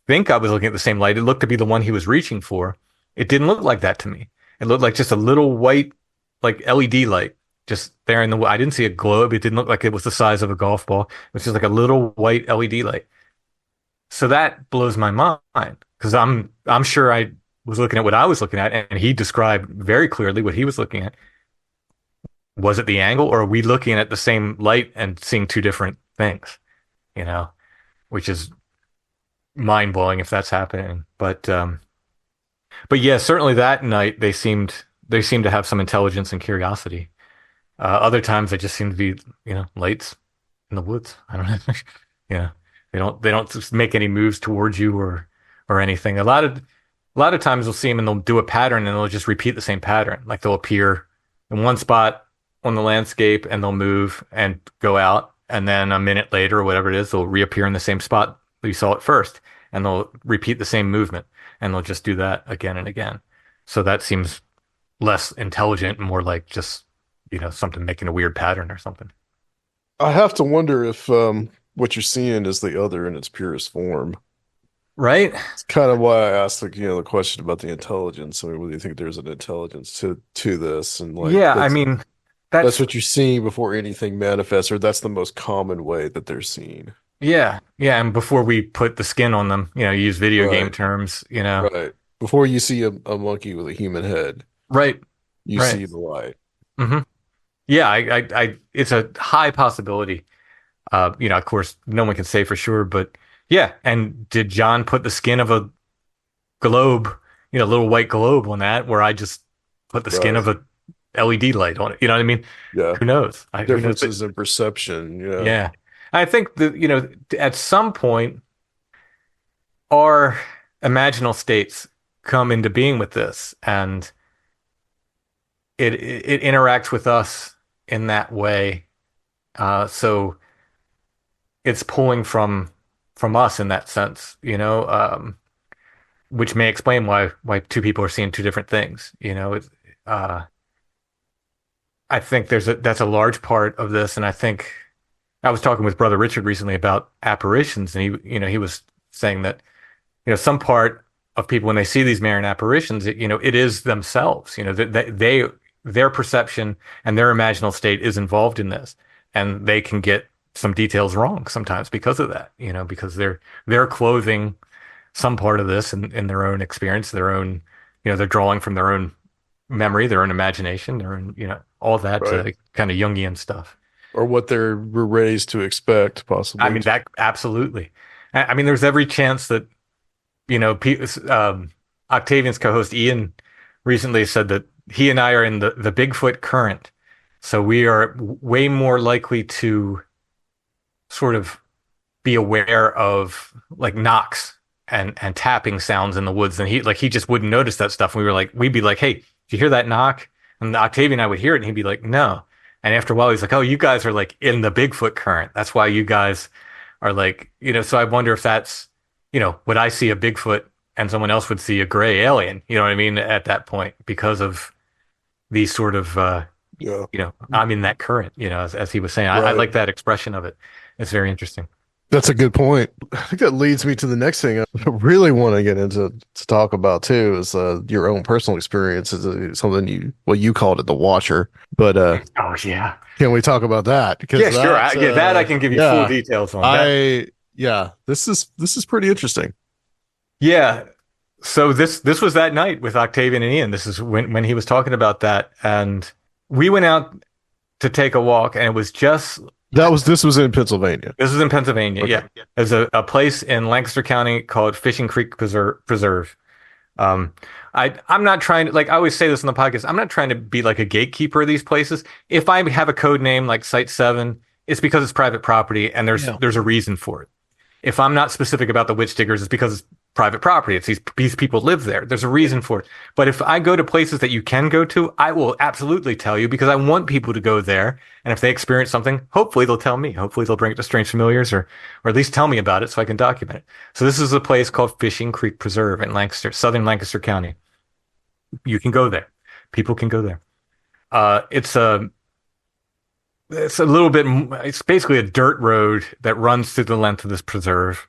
think I was looking at the same light. It looked to be the one he was reaching for. It didn't look like that to me. It looked like just a little white, like LED light just there in the, I didn't see a globe. It didn't look like it was the size of a golf ball. It was just like a little white LED light. So that blows my mind because I'm sure I was looking at what I was looking at, and he described very clearly what he was looking at. Was it the angle, or are we looking at the same light and seeing two different things? You know, which is mind blowing if that's happening. But yeah, certainly that night they seemed to have some intelligence and curiosity. Other times they just seem to be, lights in the woods. I don't know. Yeah, they don't just make any moves towards you or anything. A lot of times we'll see them and they'll do a pattern and they'll just repeat the same pattern. Like they'll appear in one spot on the landscape and they'll move and go out, and then a minute later or whatever it is, they'll reappear in the same spot you saw it first, and they'll repeat the same movement, and they'll just do that again and again. So that seems less intelligent and more like just something making a weird pattern or something. I have to wonder if what you're seeing is the other in its purest form. Right? It's kind of why I asked the question about the intelligence. I mean, do you think there's an intelligence to this? And like, yeah, I mean, that's what you're seeing before anything manifests, or that's the most common way that they're seen. Yeah, and before we put the skin on them, use video game terms, Right. Before you see a monkey with a human head, right, you see the light. Mm-hmm. Yeah, I it's a high possibility. Of course, no one can say for sure, but yeah. And did John put the skin of a globe, a little white globe on that, where I just put the skin of a LED light on it? You know what I mean? Yeah. Who knows? Differences in perception. Yeah. Yeah. I think that, at some point, our imaginal states come into being with this, and it interacts with us in that way. So it's pulling from us in that sense, which may explain why two people are seeing two different things. I think that's a large part of this, and I think I was talking with Brother Richard recently about apparitions, and he was saying that some part of people when they see these Marian apparitions, it is themselves. That they their perception and their imaginal state is involved in this, and they can get some details wrong sometimes because of that, because they're clothing some part of this in their own experience, their own, they're drawing from their own memory, their own imagination, their own, all that Right. kind of Jungian stuff. Or what they're raised to expect, I possibly. mean, that absolutely. I mean, there's every chance that, you know, Octavian's co-host Ian recently said that he and I are in the Bigfoot current. So we are way more likely to sort of be aware of like knocks and tapping sounds in the woods than he just wouldn't notice that stuff. And we'd be like, hey, did you hear that knock? And Octavian and I would hear it and he'd be like, no. And after a while, he's like, oh, you guys are like in the Bigfoot current. That's why you guys are like, so I wonder if that's, would I see a Bigfoot and someone else would see a gray alien? You know what I mean? At that point, because of these sort of, Yeah. I'm in that current, as he was saying. I Right. like that expression of it. It's very interesting. That's a good point. I think that leads me to the next thing I really want to get into to talk about too is your own personal experience is something you called it the Watcher, but Oh, yeah. can we talk about that? Because Yeah, sure. That I can give you full details on that. This is pretty interesting. Yeah. So this was that night with Octavian and Ian. This is when he was talking about that, and we went out to take a walk, and it was just This was in Pennsylvania. this was in Pennsylvania. Okay. Yeah, there's a place in Lancaster County called Fishing Creek Preserve. Um, I'm not trying to, like I always say this on the podcast. I'm not trying to be like a gatekeeper of these places. If I have a code name like Site 7, it's because it's private property and Yeah. there's a reason for it. If I'm not specific about the witch diggers, it's because it's private property. It's these people live there. There's a reason for it. But if I go to places that you can go to, I will absolutely tell you because I want people to go there. And if they experience something, hopefully they'll tell me. Hopefully they'll bring it to Strange Familiars or at least tell me about it so I can document it. So this is a place called Fishing Creek Preserve in Lancaster, southern Lancaster County. You can go there. People can go there. It's a little bit, it's basically a dirt road that runs through the length of this preserve.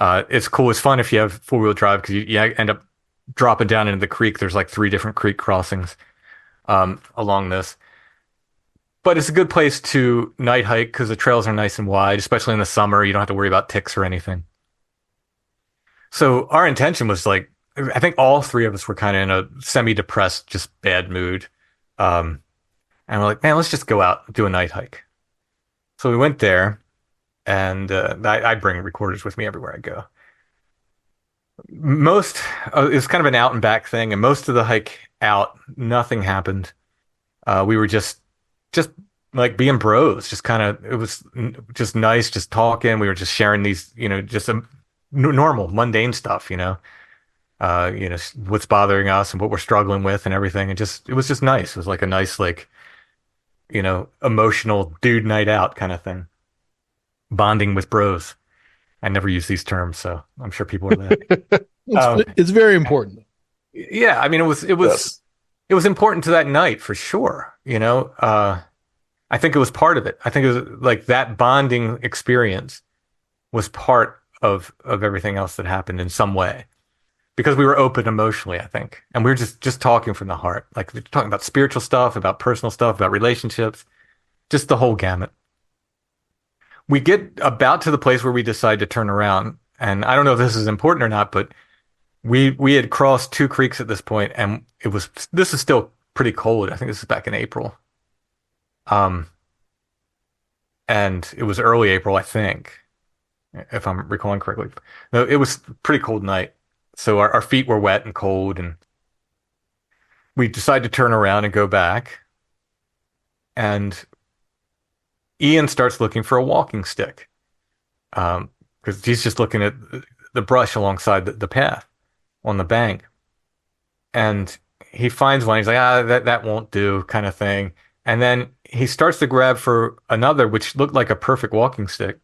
It's cool. It's fun if you have four-wheel drive because you end up dropping down into the creek. There's like 3 different creek crossings along this. But it's a good place to night hike because the trails are nice and wide, especially in the summer. You don't have to worry about ticks or anything. So our intention was like, I think all 3 of us were kind of in a semi-depressed, just bad mood. And we're like, man, let's just go out and do a night hike. So we went there, and I bring recorders with me everywhere I go. It's kind of an out and back thing, and most of the hike out, nothing happened. We were just like being bros, just kind of, it was just nice, just talking. We were just sharing these, just some normal, mundane stuff, what's bothering us and what we're struggling with and everything. And it was just nice. It was like a nice, like, emotional dude night out kind of thing. Bonding with bros. I never use these terms, so I'm sure people are laughing. It's very important. Yeah, I mean, Yes. it was important to that night for sure. I think it was part of it. I think it was like that bonding experience was part of everything else that happened in some way because we were open emotionally, I think, and we were just talking from the heart, like talking about spiritual stuff, about personal stuff, about relationships, just the whole gamut. We get about to the place where we decide to turn around, and I don't know if this is important or not, but we had crossed 2 creeks at this point, and this is still pretty cold. I think this is back in April. And it was early April, I think, if I'm recalling correctly. No, it was a pretty cold night. So our feet were wet and cold, and we decided to turn around and go back. And Ian starts looking for a walking stick because he's just looking at the brush alongside the path on the bank. And he finds one. He's like, that won't do, kind of thing. And then he starts to grab for another, which looked like a perfect walking stick.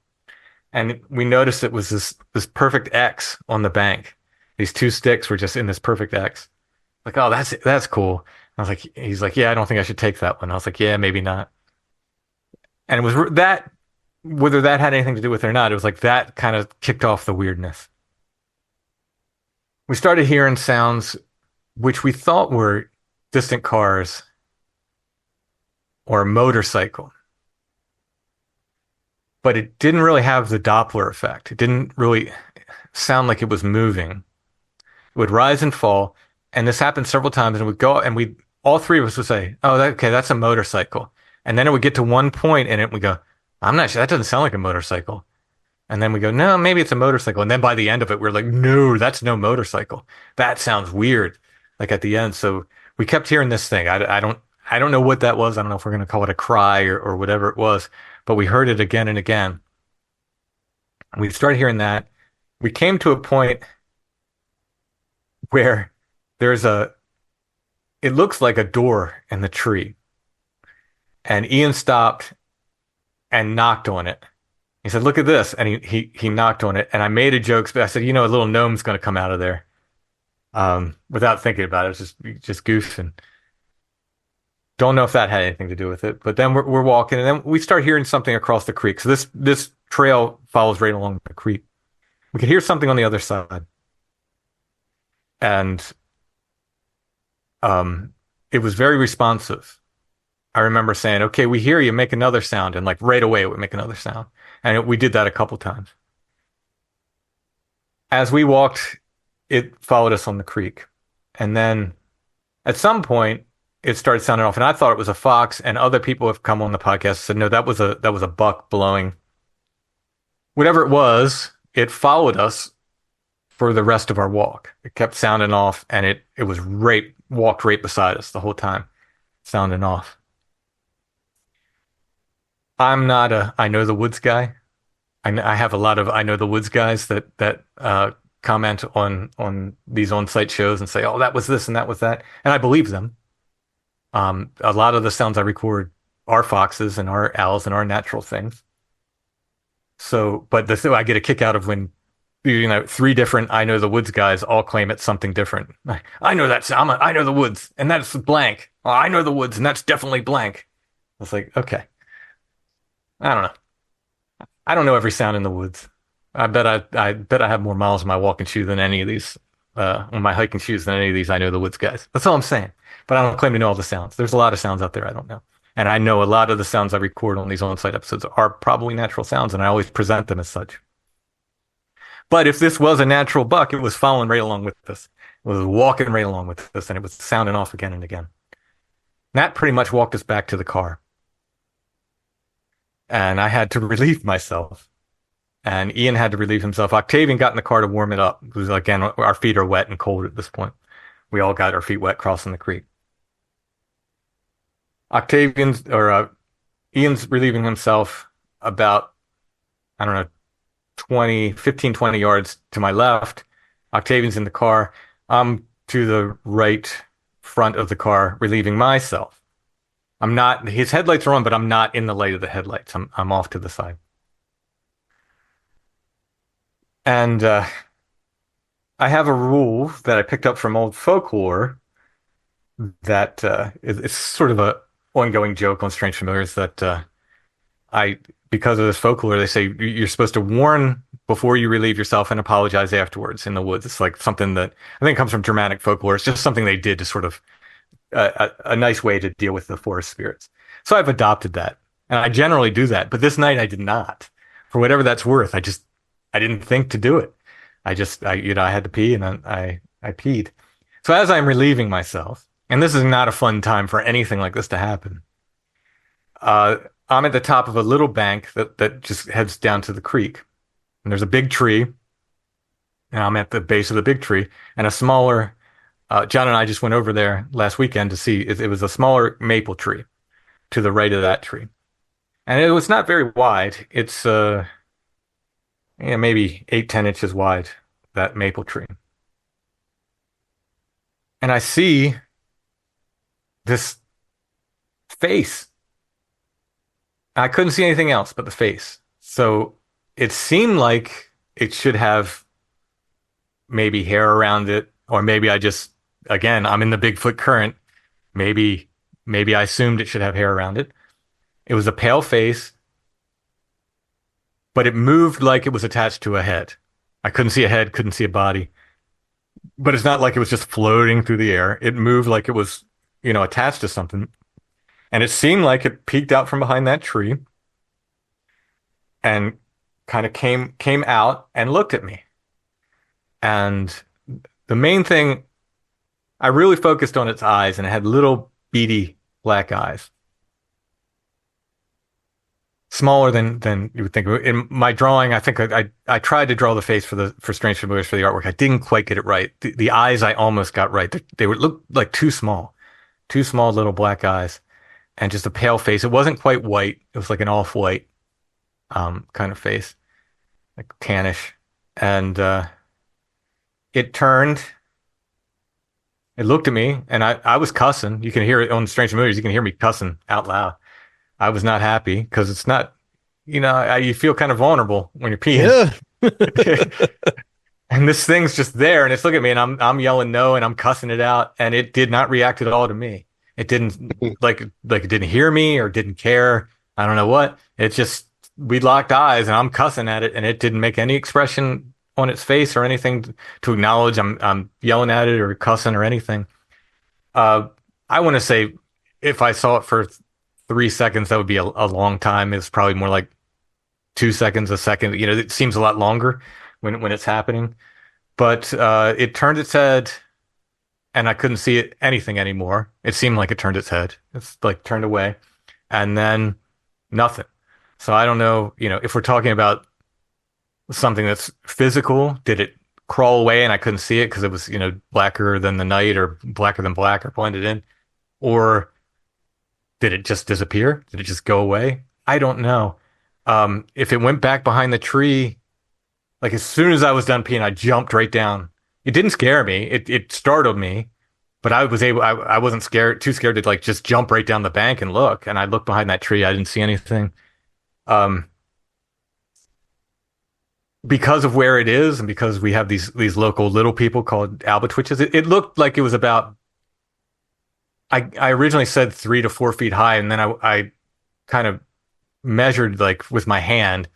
And we noticed it was this perfect X on the bank. These 2 sticks were just in this perfect X. Like, oh, that's cool. I was like, he's like, yeah, I don't think I should take that one. I was like, yeah, maybe not. And it was that, whether that had anything to do with it or not, it was like that kind of kicked off the weirdness. We started hearing sounds which we thought were distant cars or a motorcycle. But it didn't really have the Doppler effect. It didn't really sound like it was moving. It would rise and fall. And this happened several times. And we'd go and we all three of us would say, oh, okay, that's a motorcycle. And then it would get to one point and it would go, I'm not sure. That doesn't sound like a motorcycle. And then we go, no, maybe it's a motorcycle. And then by the end of it, we're like, no, that's no motorcycle. That sounds weird. Like at the end. So we kept hearing this thing. I don't know what that was. I don't know if we're going to call it a cry or whatever it was, but we heard it again and again. We started hearing that. We came to a point where there's it looks like a door in the tree. And Ian stopped and knocked on it. He said, look at this. And he knocked on it. And I made a joke. But I said, a little gnome's going to come out of there. Without thinking about it. It was just goofing. Don't know if that had anything to do with it. But then we're walking and then we start hearing something across the creek. So this trail follows right along the creek. We could hear something on the other side. And it was very responsive. I remember saying, okay, we hear you, make another sound. And like right away, it would make another sound. And we did that a couple times. As we walked, it followed us on the creek. And then at some point, it started sounding off. And I thought it was a fox. And other people have come on the podcast and said, no, that was a buck blowing. Whatever it was, it followed us for the rest of our walk. It kept sounding off. And it was walked right beside us the whole time, sounding off. I'm not a I know the woods guy. I have a lot of I know the woods guys that comment on these on-site shows and say, oh, that was this and that was that. And I believe them. A lot of the sounds I record are foxes and are owls and are natural things. So, but I get a kick out of when, three different I know the woods guys all claim it's something different. I know that sound. I know the woods and that's blank. Oh, I know the woods and that's definitely blank. It's like, okay. I don't know. I don't know every sound in the woods. I bet I have more miles on my walking shoe than any of these, on my hiking shoes than any of these I know the woods guys. That's all I'm saying. But I don't claim to know all the sounds. There's a lot of sounds out there I don't know. And I know a lot of the sounds I record on these on-site episodes are probably natural sounds, and I always present them as such. But if this was a natural buck, it was following right along with this. It was walking right along with this, and it was sounding off again and again. That pretty much walked us back to the car. And I had to relieve myself. And Ian had to relieve himself. Octavian got in the car to warm it up. Because, again, our feet are wet and cold at this point. We all got our feet wet crossing the creek. Ian's relieving himself about, 15, 20 yards to my left. Octavian's in the car. I'm to the right front of the car, relieving myself. I'm not, his headlights are on, but I'm not in the light of the headlights. I'm off to the side. And I have a rule that I picked up from old folklore that it's sort of a ongoing joke on Strange Familiars that because of this folklore, they say you're supposed to warn before you relieve yourself and apologize afterwards in the woods. It's like something that I think comes from Germanic folklore. It's just something they did to sort of a nice way to deal with the forest spirits. So I've adopted that, and I generally do that. But this night I did not, for whatever that's worth. I didn't think to do it. I had to pee, and I peed. So as I'm relieving myself, and this is not a fun time for anything like this to happen, I'm at the top of a little bank that just heads down to the creek, and there's a big tree, and I'm at the base of the big tree, and a smaller. John and I just went over there last weekend to see. It was a smaller maple tree to the right of that tree, and it was not very wide. It's maybe 8-10 inches wide, that maple tree. And I see this face. I couldn't see anything else but the face. So it seemed like it should have maybe hair around it, or maybe again, I'm in the Bigfoot current. Maybe I assumed it should have hair around it. It was a pale face, but it moved like it was attached to a head. I couldn't see a head, couldn't see a body. But it's not like it was just floating through the air. It moved like it was, attached to something. And it seemed like it peeked out from behind that tree and kind of came out and looked at me. And the main thing, I really focused on its eyes, and it had little beady black eyes, smaller than you would think. In my drawing, I think I tried to draw the face for Strange Familiars for the artwork. I didn't quite get it right. The eyes I almost got right. They would look like two small little black eyes, and just a pale face. It wasn't quite white. It was like an off-white kind of face, like tannish. And it turned. It looked at me, and I was cussing. You can hear it on Strange Familiars. You can hear me cussing out loud. I was not happy because it's not, you feel kind of vulnerable when you're peeing. Yeah. And this thing's just there, and it's looking at me, and I'm yelling no, and I'm cussing it out, and it did not react at all to me. It didn't like it didn't hear me or didn't care. I don't know what. It just we locked eyes, and I'm cussing at it, and it didn't make any expression on its face or anything to acknowledge I'm yelling at it or cussing or anything. I want to say if I saw it for 3 seconds, that would be a long time. It's probably more like 2 seconds, a second. It seems a lot longer when it's happening. But it turned its head, and I couldn't see anything anymore. It seemed like it turned its head. It's like turned away, and then nothing. So I don't know, if we're talking about something that's physical, did it crawl away and I couldn't see it because it was, blacker than the night or blacker than black or blended in? Or did it just disappear? Did it just go away? I don't know. If it went back behind the tree, like as soon as I was done peeing, I jumped right down. It didn't scare me. It startled me, but I wasn't too scared to like just jump right down the bank and look. And I looked behind that tree. I didn't see anything. Because of where it is and because we have these local little people called albatwitches, it looked like it was about, I originally said 3 to 4 feet high, and then I kind of measured like with my hand,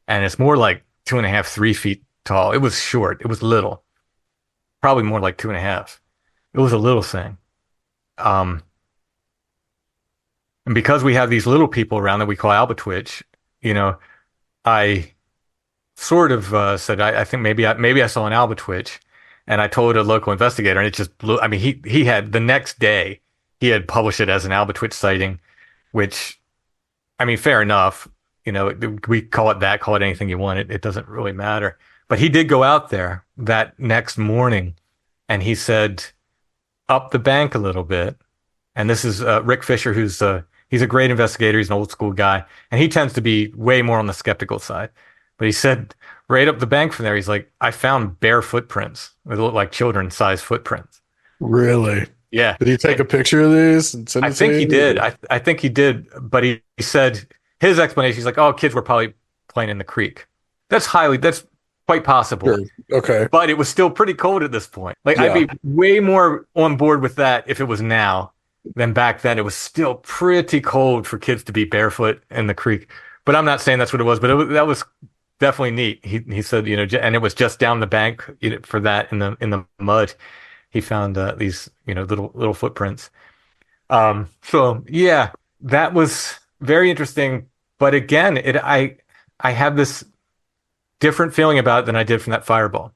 and it's more like 2.5, 3 feet tall. It was short. It was little, probably more like 2.5. It was a little thing. And because we have these little people around that we call albatwitch, I sort of said I think maybe I saw an albatwitch, and I told a local investigator, and it just blew. I mean, he had the next day he had published it as an albatwitch sighting, which, I mean, fair enough. We call it that, call it anything you want. It doesn't really matter. But he did go out there that next morning, and he said up the bank a little bit. And this is Rick Fisher, he's a great investigator. He's an old school guy, and he tends to be way more on the skeptical side. But he said right up the bank from there, he's like, I found bare footprints. They look like children's-sized footprints. Really? Yeah. Did he take a picture of these and send it I to think you? he did. I think he did. But he said his explanation, he's like, oh, kids were probably playing in the creek. That's quite possible. Sure. Okay. But it was still pretty cold at this point. Like, Yeah. I'd be way more on board with that if it was now than back then. It was still pretty cold for kids to be barefoot in the creek. But I'm not saying that's what it was. But that was definitely neat. He said, and it was just down the bank, for that in the mud. He found these, little footprints. So yeah, that was very interesting. But again, I have this different feeling about it than I did from that fireball.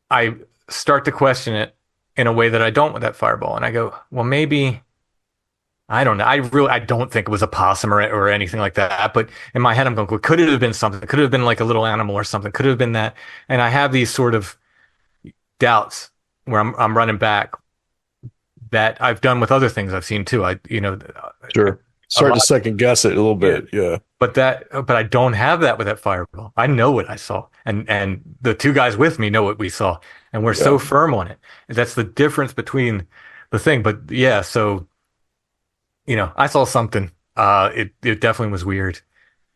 I start to question it in a way that I don't with that fireball, and I go, well, maybe. I don't know. I don't think it was a possum or anything like that. But in my head, I'm going, could it have been something? Could it have been like a little animal or something? Could it have been that? And I have these sort of doubts where I'm running back that I've done with other things I've seen too. Sure. Starting to second guess it a little bit. Yeah. But I don't have that with that fireball. I know what I saw, and the two guys with me know what we saw, and we're so firm on it. That's the difference between the thing. But yeah, so. I saw something. It definitely was weird,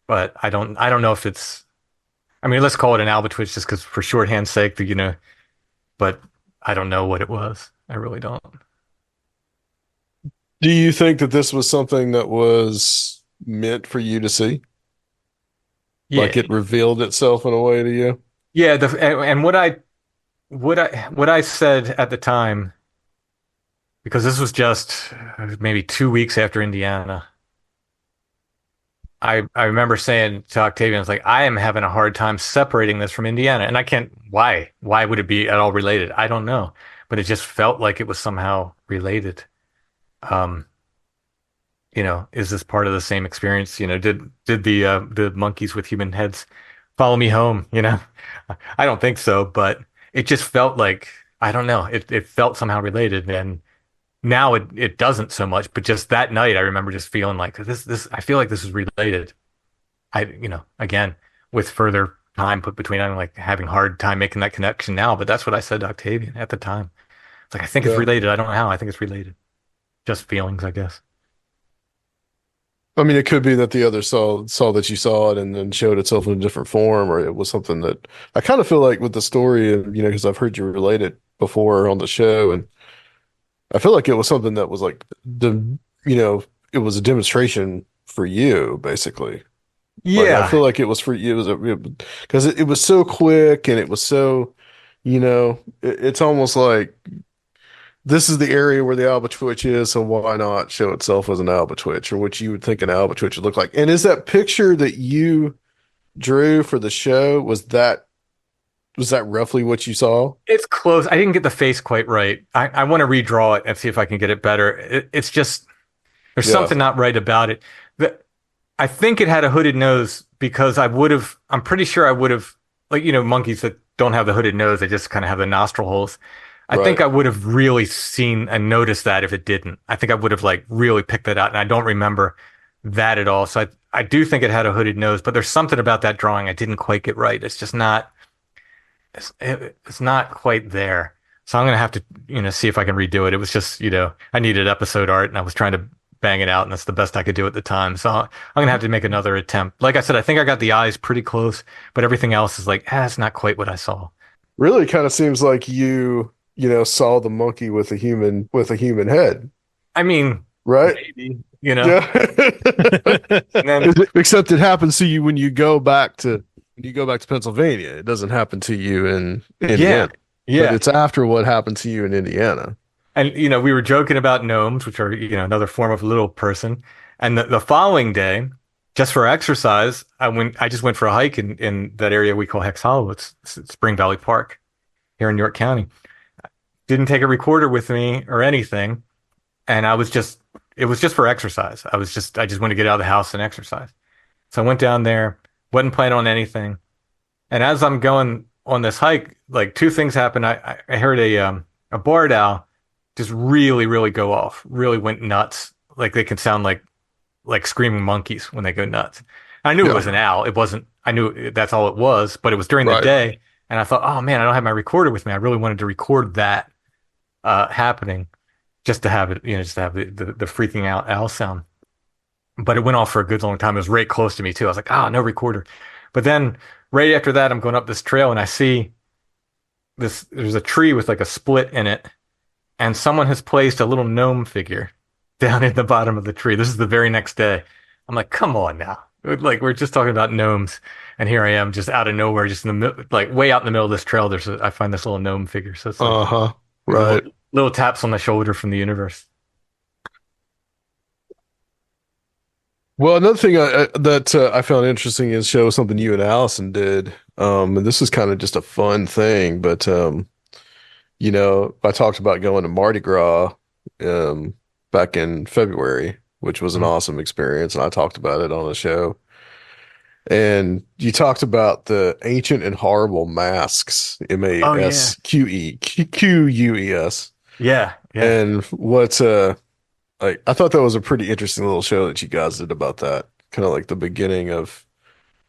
but I don't know if it's. I mean, let's call it an albatwitch just because for shorthand's sake, But I don't know what it was. I really don't. Do you think that this was something that was meant for you to see? Yeah, Like it revealed itself in a way to you? yeah. And what I said at the time, because this was just maybe 2 weeks after Indiana. I remember saying to Octavian, I was like, I am having a hard time separating this from Indiana. And I can't, why? Why would it be at all related? I don't know. But it just felt like it was somehow related. Um, is this part of the same experience? Did the monkeys with human heads follow me home? I don't think so, but it just felt like, I don't know. It felt somehow related. And now it doesn't so much, but just that night I remember just feeling like this I feel like this is related. Again, with further time put between, I'm like having a hard time making that connection now, but that's what I said to Octavian at the time. It's like I think it's Yeah. related. I don't know how. I think it's related. Just feelings, I guess. I mean, it could be that the other saw that you saw it and then showed itself in a different form, or it was something that I kind of feel like with the story, and because I've heard you relate it before on the show, and I feel like it was something that was like it was a demonstration for you, basically. Like I Yeah. feel like it was for you, it was because it was so quick and it was so, it's almost like this is the area where the alba twitch is, so why not show itself as an alba twitch or what you would think an alba twitch would look like? And is that picture that you drew for the show, was that roughly what you saw? It's close. I didn't get the face quite right. I want to redraw it and see if I can get it better. It's just there's Yeah, something not right about it. I think it had a hooded nose because I'm pretty sure I would have, like, monkeys that don't have the hooded nose, they just kind of have the nostril holes. I think right. I would have really seen and noticed that if it didn't. I think I would have like really picked that out. And I don't remember that at all. So I do think it had a hooded nose, but there's something about that drawing I didn't quite get right. It's just not, it's not quite there. So I'm going to have to, see if I can redo it. It was just, I needed episode art and I was trying to bang it out, and that's the best I could do at the time. So I'm gonna have to make another attempt. Like I said, I think I got the eyes pretty close, but everything else is like, it's not quite what I saw. Really kind of seems like saw the monkey with a human head, I mean, right? maybe, Yeah. and then Except it happens to you when you go back to Pennsylvania. It doesn't happen to you in yeah, Indiana, but yeah, it's after what happened to you in Indiana. and we were joking about gnomes, which are another form of little person. And the following day, just for exercise, I just went for a hike in that area we call Hex Hollow. It's Spring Valley Park here in York County. Didn't take a recorder with me or anything, and it was just for exercise. I just wanted to get out of the house and exercise. So I went down there, wasn't planning on anything. And as I'm going on this hike, like two things happened. I heard a barred owl just really, really go off, really went nuts. Like they can sound like screaming monkeys when they go nuts. I knew it Yeah, was an owl. It wasn't, I knew that's all it was, but it was during the right. day. And I thought, oh man, I don't have my recorder with me. I really wanted to record that happening just to have it, just to have the freaking out owl sound. But it went off for a good long time. It was right close to me too. I was like, no recorder. But then right after that, I'm going up this trail and I see there's a tree with like a split in it, and someone has placed a little gnome figure down in the bottom of the tree. This is the very next day. I'm like, come on now. Like we're just talking about gnomes, and here I am, just out of nowhere, just in the like way out in the middle of this trail. I find this little gnome figure. So it's like Uh-huh. Right. little taps on the shoulder from the universe. Well, another thing that I found interesting is show something you and Allison did. And this is kind of just a fun thing, but I talked about going to Mardi Gras um back in February, which was an Mhm. awesome experience, and I talked about it on the show. And you talked about the ancient and horrible masks, Oh yeah, Masquees. yeah, yeah. And like I thought that was a pretty interesting little show that you guys did about that. Kind of like the beginning of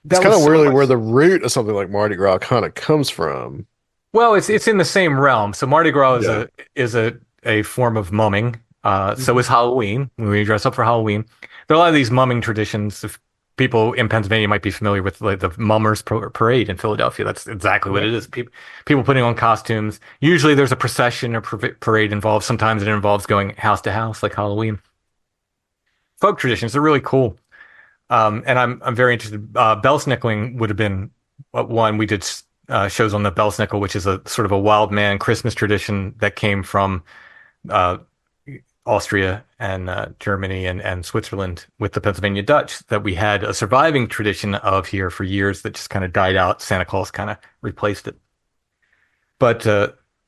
it's That kind was of so really much. where the root of something like Mardi Gras kind of comes from. Well, it's in the same realm. So Mardi Gras Yeah. is a form of mumming. So Mhm. is Halloween when we dress up for Halloween. There are a lot of these mumming traditions. If people in Pennsylvania might be familiar with like the Mummers Parade in Philadelphia. That's exactly what Yeah. it is. People putting on costumes. Usually there's a procession or parade involved. Sometimes it involves going house to house like Halloween. Folk traditions are really cool. And I'm very interested. Belsnickling would have been one we did shows on the Belsnickel, which is a sort of a wild man Christmas tradition that came from uh, Austria and Germany and Switzerland with the Pennsylvania Dutch that we had a surviving tradition of here for years that just kind of died out. Santa Claus kind of replaced it. But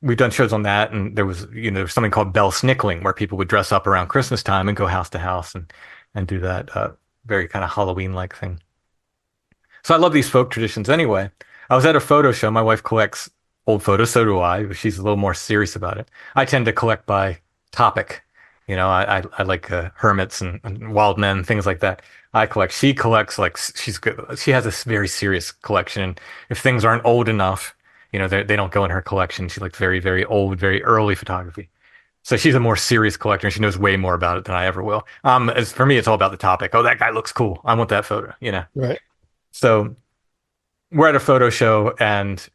we've done shows on that, and there was something called bell snickling where people would dress up around Christmas time and go house to house and do that very kind of Halloween-like thing. So I love these folk traditions anyway. I was at a photo show. My wife collects old photos, so do I, but she's a little more serious about it. I tend to collect by topic. I like hermits and wild men, things like that. I collect. She collects like she's good. She has a very serious collection. And if things aren't old enough, they don't go in her collection. She likes very, very old, very early photography. So she's a more serious collector and she knows way more about it than I ever will. As for me, it's all about the topic. Oh, that guy looks cool. I want that photo. Right. So we're at a photo show and,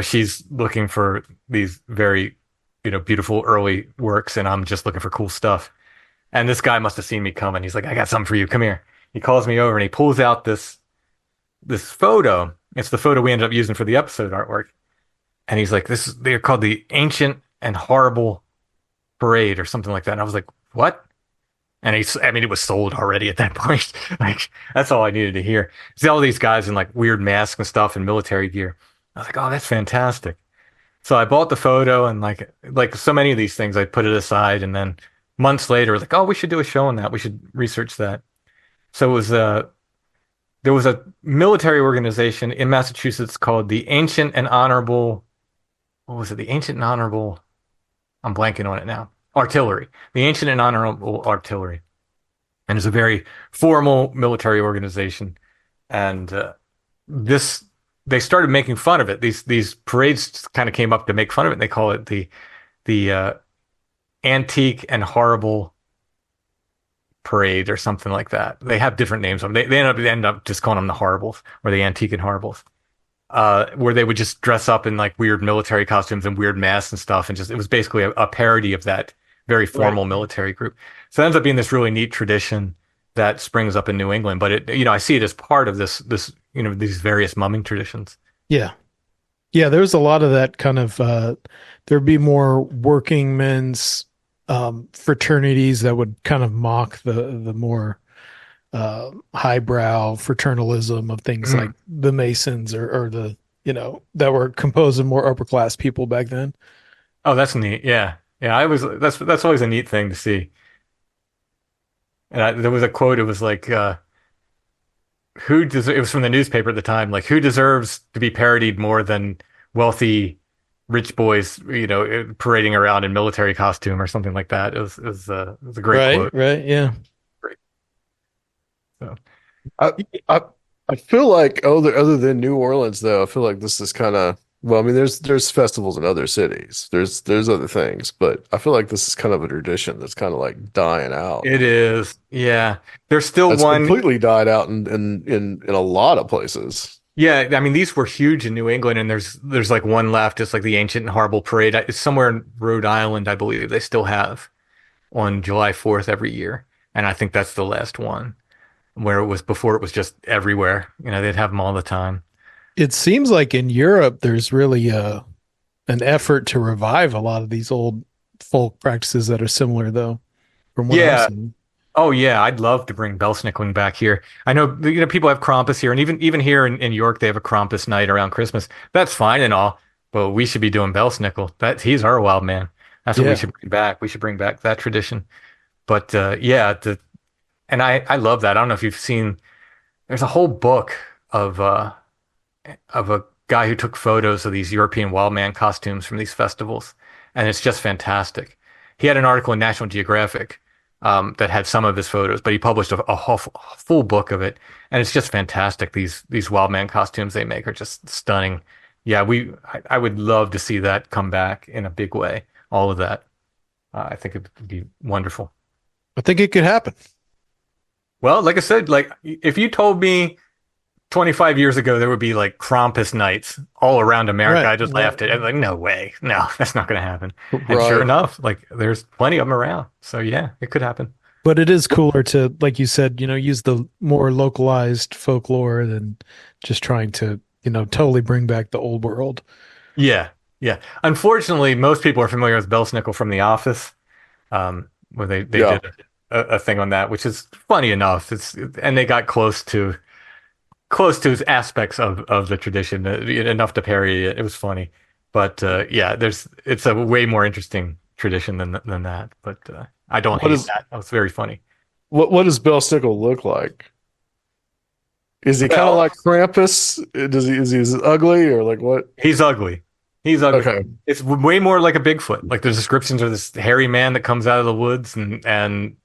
she's looking for these very, beautiful early works and I'm just looking for cool stuff. And this guy must have seen me coming. He's like, I got something for you. Come here. He calls me over and he pulls out this photo. It's the photo we ended up using for the episode artwork. And he's like, they're called the Ancient and Horrible Parade or something like that. And I was like, what? And it was sold already at that point. Like, that's all I needed to hear. See all these guys in like weird masks and stuff and military gear. I was like, oh, that's fantastic. So I bought the photo and like so many of these things, I put it aside. And then months later, I was like, oh, we should do a show on that. We should research that. So there was a military organization in Massachusetts called the Ancient and Honorable, what was it? The Ancient and Honorable, I'm blanking on it now. Artillery, the Ancient and Honorable Artillery, and it's a very formal military organization. And this they started making fun of it. These parades kind of came up to make fun of it. And they call it the Antique and Horrible Parade or something like that. They have different names. They end up just calling them the Horribles or the Antique and Horribles. Where they would just dress up in like weird military costumes and weird masks and stuff, and just it was basically a parody of that very formal military group. So it ends up being this really neat tradition that springs up in New England. But I see it as part of this these various mumming traditions. Yeah. Yeah, there's a lot of that kind of there'd be more working men's fraternities that would kind of mock the more highbrow fraternalism of things like the Masons or the that were composed of more upper class people back then. Oh, that's neat. Yeah. That's always a neat thing to see. And there was a quote. It was like, it was from the newspaper at the time. Like, who deserves to be parodied more than wealthy rich boys, parading around in military costume or something like that. It was a great quote. Right. Yeah. Great. So I feel like other than New Orleans though, I feel like this is kind of well, I mean there's festivals in other cities. There's other things, but I feel like this is kind of a tradition that's kind of like dying out. it is. Yeah. There's still It's one. completely died out in a lot of places. Yeah. I mean, these were huge in New England and there's like one left. It's like the Ancient and Horrible Parade. It's somewhere in Rhode Island, I believe they still have on July 4th every year. And I think that's the last one. Where it was before it was just everywhere. They'd have them all the time. It seems like in Europe there's really an effort to revive a lot of these old folk practices that are similar though, from what Yeah. I've seen. Oh yeah, I'd love to bring bell snickling back here. I know people have Krampus here, and even here in York they have a Krampus night around Christmas. That's fine and all, but we should be doing bell snickle. He's our wild man. That's what we Yeah. should bring back. We should bring back that tradition. But and I love that. I don't know if you've seen. There's a whole book of a guy who took photos of these European wild man costumes from these festivals, and it's just fantastic. He had an article in National Geographic that had some of his photos, but he published a full book of it, and it's just fantastic. These wild man costumes they make are just stunning. Yeah, I would love to see that come back in a big way. All of that, I think it would be wonderful. I think it could happen. Well, like I said, like if you told me 25 years ago there would be like Krampus nights all around America, Right. I just laughed at it. I was like, no way. No, that's not going to happen. And Right. sure enough, like there's plenty of them around. So yeah, it could happen. But it is cooler to, like you said, use the more localized folklore than just trying to, totally bring back the old world. Yeah. Yeah. Unfortunately, most people are familiar with Belsnickel from The Office. where they Yeah. did a thing on that, which is funny enough. And they got close to aspects of the tradition, enough to parody it. It was funny, but yeah, it's a way more interesting tradition than that. But I don't What hate is that. That was very funny. what does Bell Stickle look like? Is he kind of Well, like Krampus? Is he ugly or like what? he's ugly. He's ugly. Okay. It's way more like a Bigfoot. Like the descriptions are this hairy man that comes out of the woods and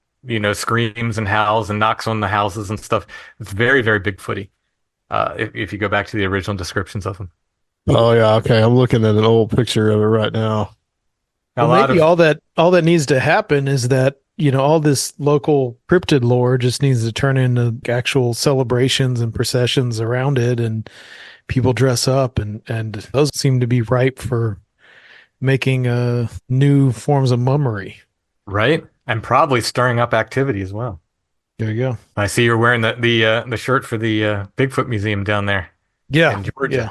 screams and howls and knocks on the houses and stuff. It's very very Bigfooty. If you go back to the original descriptions of him, Oh yeah, okay. I'm looking at an old picture of it right now. a Well, lot maybe of all that needs to happen is that, all this local cryptid lore just needs to turn into actual celebrations and processions around it, and people dress up, and those seem to be ripe for making new forms of mummery. right and probably stirring up activity as well. There you go. I see you're wearing the shirt for the Bigfoot Museum down there Yeah. in Georgia. Yeah.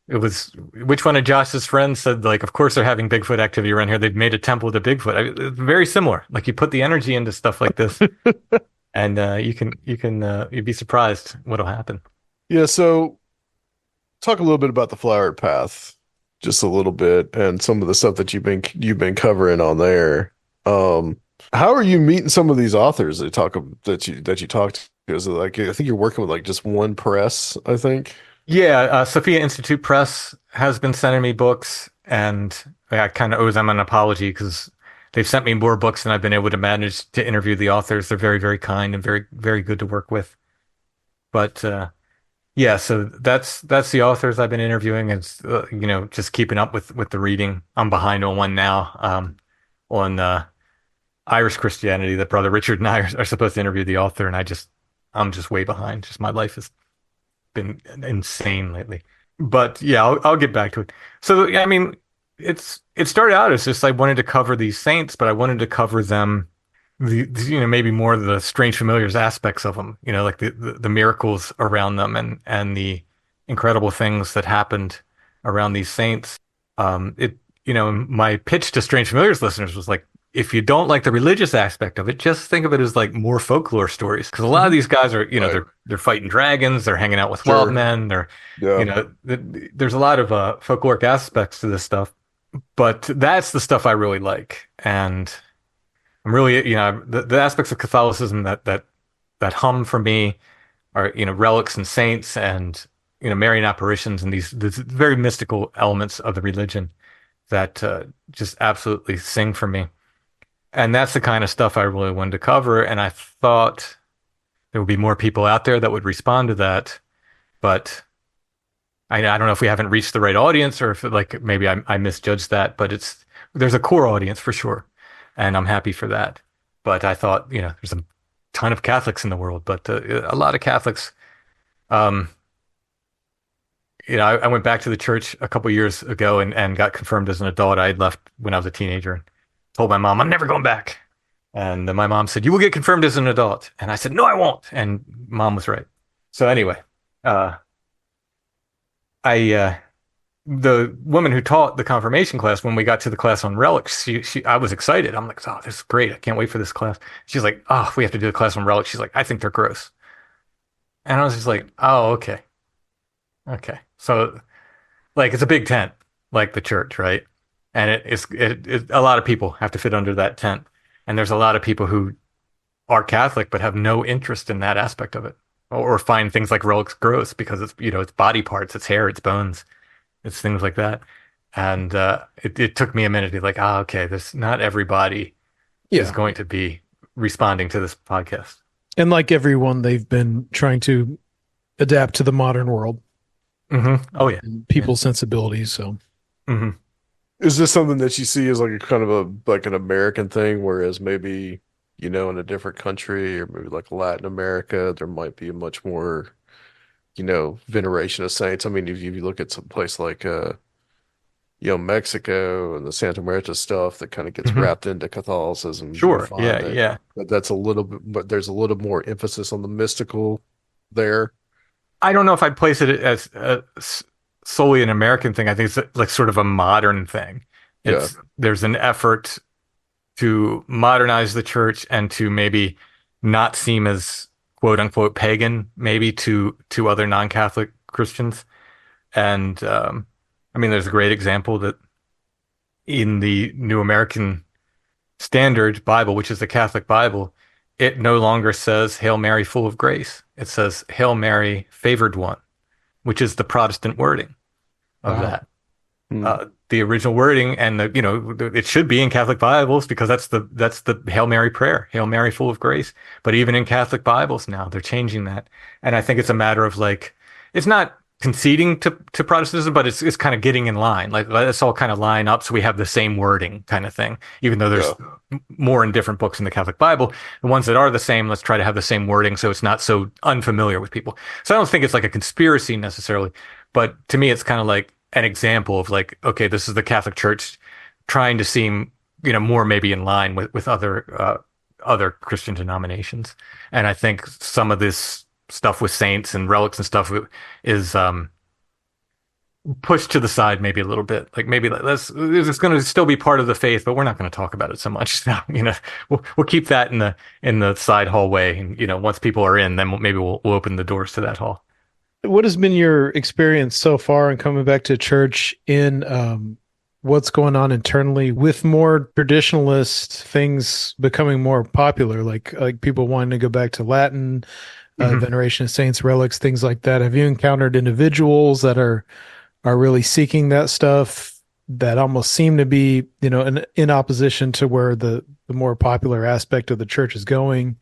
It was which one of Josh's friends said like, of course they're having Bigfoot activity around here. They've made a temple to Bigfoot. It's very similar. Like you put the energy into stuff like this, and you'd be surprised what'll happen. Yeah, so talk a little bit about the Flowered Path, just a little bit, and some of the stuff that you've been covering on there. How are you meeting some of these authors that you talked to? Is it like I think you're working with like just one press, I think. Yeah, Sophia Institute Press has been sending me books, and I kind of owe them an apology because they've sent me more books than I've been able to manage to interview the authors. They're very, very kind and very, very good to work with. But yeah, so that's the authors I've been interviewing. It's just keeping up with the reading. I'm behind on one now, on Irish Christianity. That brother Richard and I are supposed to interview the author, and I'm just way behind. Just my life has been insane lately. But yeah, I'll get back to it. So I mean, it started out as just I wanted to cover these saints, but I wanted to cover them, maybe more of the strange familiars aspects of them, like the miracles around them and the incredible things that happened around these saints. My pitch to strange familiars listeners was like, if you don't like the religious aspect of it, just think of it as like more folklore stories. Because a lot of these guys are, Right. they're fighting dragons, they're hanging out with Sure. wild men, Yeah. there's a lot of folkloric aspects to this stuff. But that's the stuff I really like, and I'm really, the aspects of Catholicism that hum for me are, relics and saints and Marian apparitions and these very mystical elements of the religion that just absolutely sing for me. And that's the kind of stuff I really wanted to cover. And I thought there would be more people out there that would respond to that. But I don't know if we haven't reached the right audience or if like maybe I misjudged that. But there's a core audience for sure. And I'm happy for that. But I thought, there's a ton of Catholics in the world, but a lot of Catholics, I went back to the church a couple years ago and got confirmed as an adult. I had left when I was a teenager. Told my mom, I'm never going back. And then my mom said, you will get confirmed as an adult. And I said, no, I won't. And mom was right. So anyway, the woman who taught the confirmation class, when we got to the class on relics, I was excited. I'm like, oh, this is great. I can't wait for this class. She's like, oh, we have to do the class on relics. She's like, I think they're gross. And I was just like, oh, okay. Okay. So like, it's a big tent, like the church, right? And a lot of people have to fit under that tent. And there's a lot of people who are Catholic but have no interest in that aspect of it, or find things like relics gross because it's body parts, it's hair, it's bones, it's things like that. And it took me a minute to be like, okay, this not everybody is Yeah. going to be responding to this podcast. And like everyone, they've been trying to adapt to the modern world Oh yeah. and people's sensibilities. So hmm Is this something that you see as like a kind of like an American thing, whereas maybe, in a different country or maybe like Latin America, there might be a much more, veneration of saints. I mean, if you look at some place like Mexico and the Santa Marta stuff that kind of gets hmm wrapped into Catholicism, you Sure. find Yeah. that Yeah. that's a little bit, but there's a little more emphasis on the mystical there. I don't know if I'd place it as solely an American thing. I think it's like sort of a modern thing. Yeah. There's an effort to modernize the church and to maybe not seem as quote unquote pagan, maybe to other non-Catholic Christians. And I mean, there's a great example that in the New American Standard Bible, which is the Catholic Bible, it no longer says Hail Mary, full of grace. It says Hail Mary, favored one, which is the Protestant wording of Wow. that. The original wording, and it should be in Catholic Bibles because that's the Hail Mary prayer, Hail Mary, full of grace. But even in Catholic Bibles now, they're changing that, and I think it's a matter of like, it's not conceding to Protestantism, but it's kind of getting in line. Like, let's all kind of line up so we have the same wording, kind of thing. Even though there's more in different books in the Catholic Bible, the ones that are the same, let's try to have the same wording so it's not so unfamiliar with people. So I don't think it's like a conspiracy necessarily, but to me, it's kind of like an example of like, okay, this is the Catholic Church trying to seem, more maybe in line with other Christian denominations. And I think some of this stuff with saints and relics and stuff is pushed to the side maybe a little bit. Like maybe it's going to still be part of the faith, but we're not going to talk about it so much now. We'll keep that in the side hallway, and once people are in, then maybe we'll open the doors to that hall. What has been your experience so far in coming back to church in what's going on internally with more traditionalist things becoming more popular, like people wanting to go back to Latin, veneration of saints, relics, things like that? Have you encountered individuals that are really seeking that stuff that almost seem to be, in opposition to where the more popular aspect of the church is going?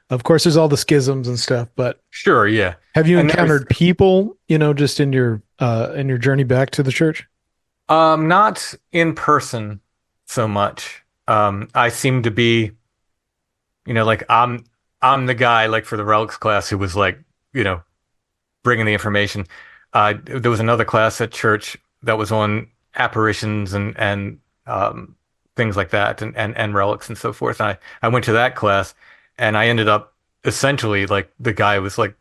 Of course, there's all the schisms and stuff, but sure, yeah. Have you encountered people, just in your journey back to the church? Not in person so much. I seem to be, like I'm the guy like for the relics class who was like, bringing the information. There was another class at church that was on apparitions and things like that and relics and so forth. I went to that class and I ended up essentially like the guy was like,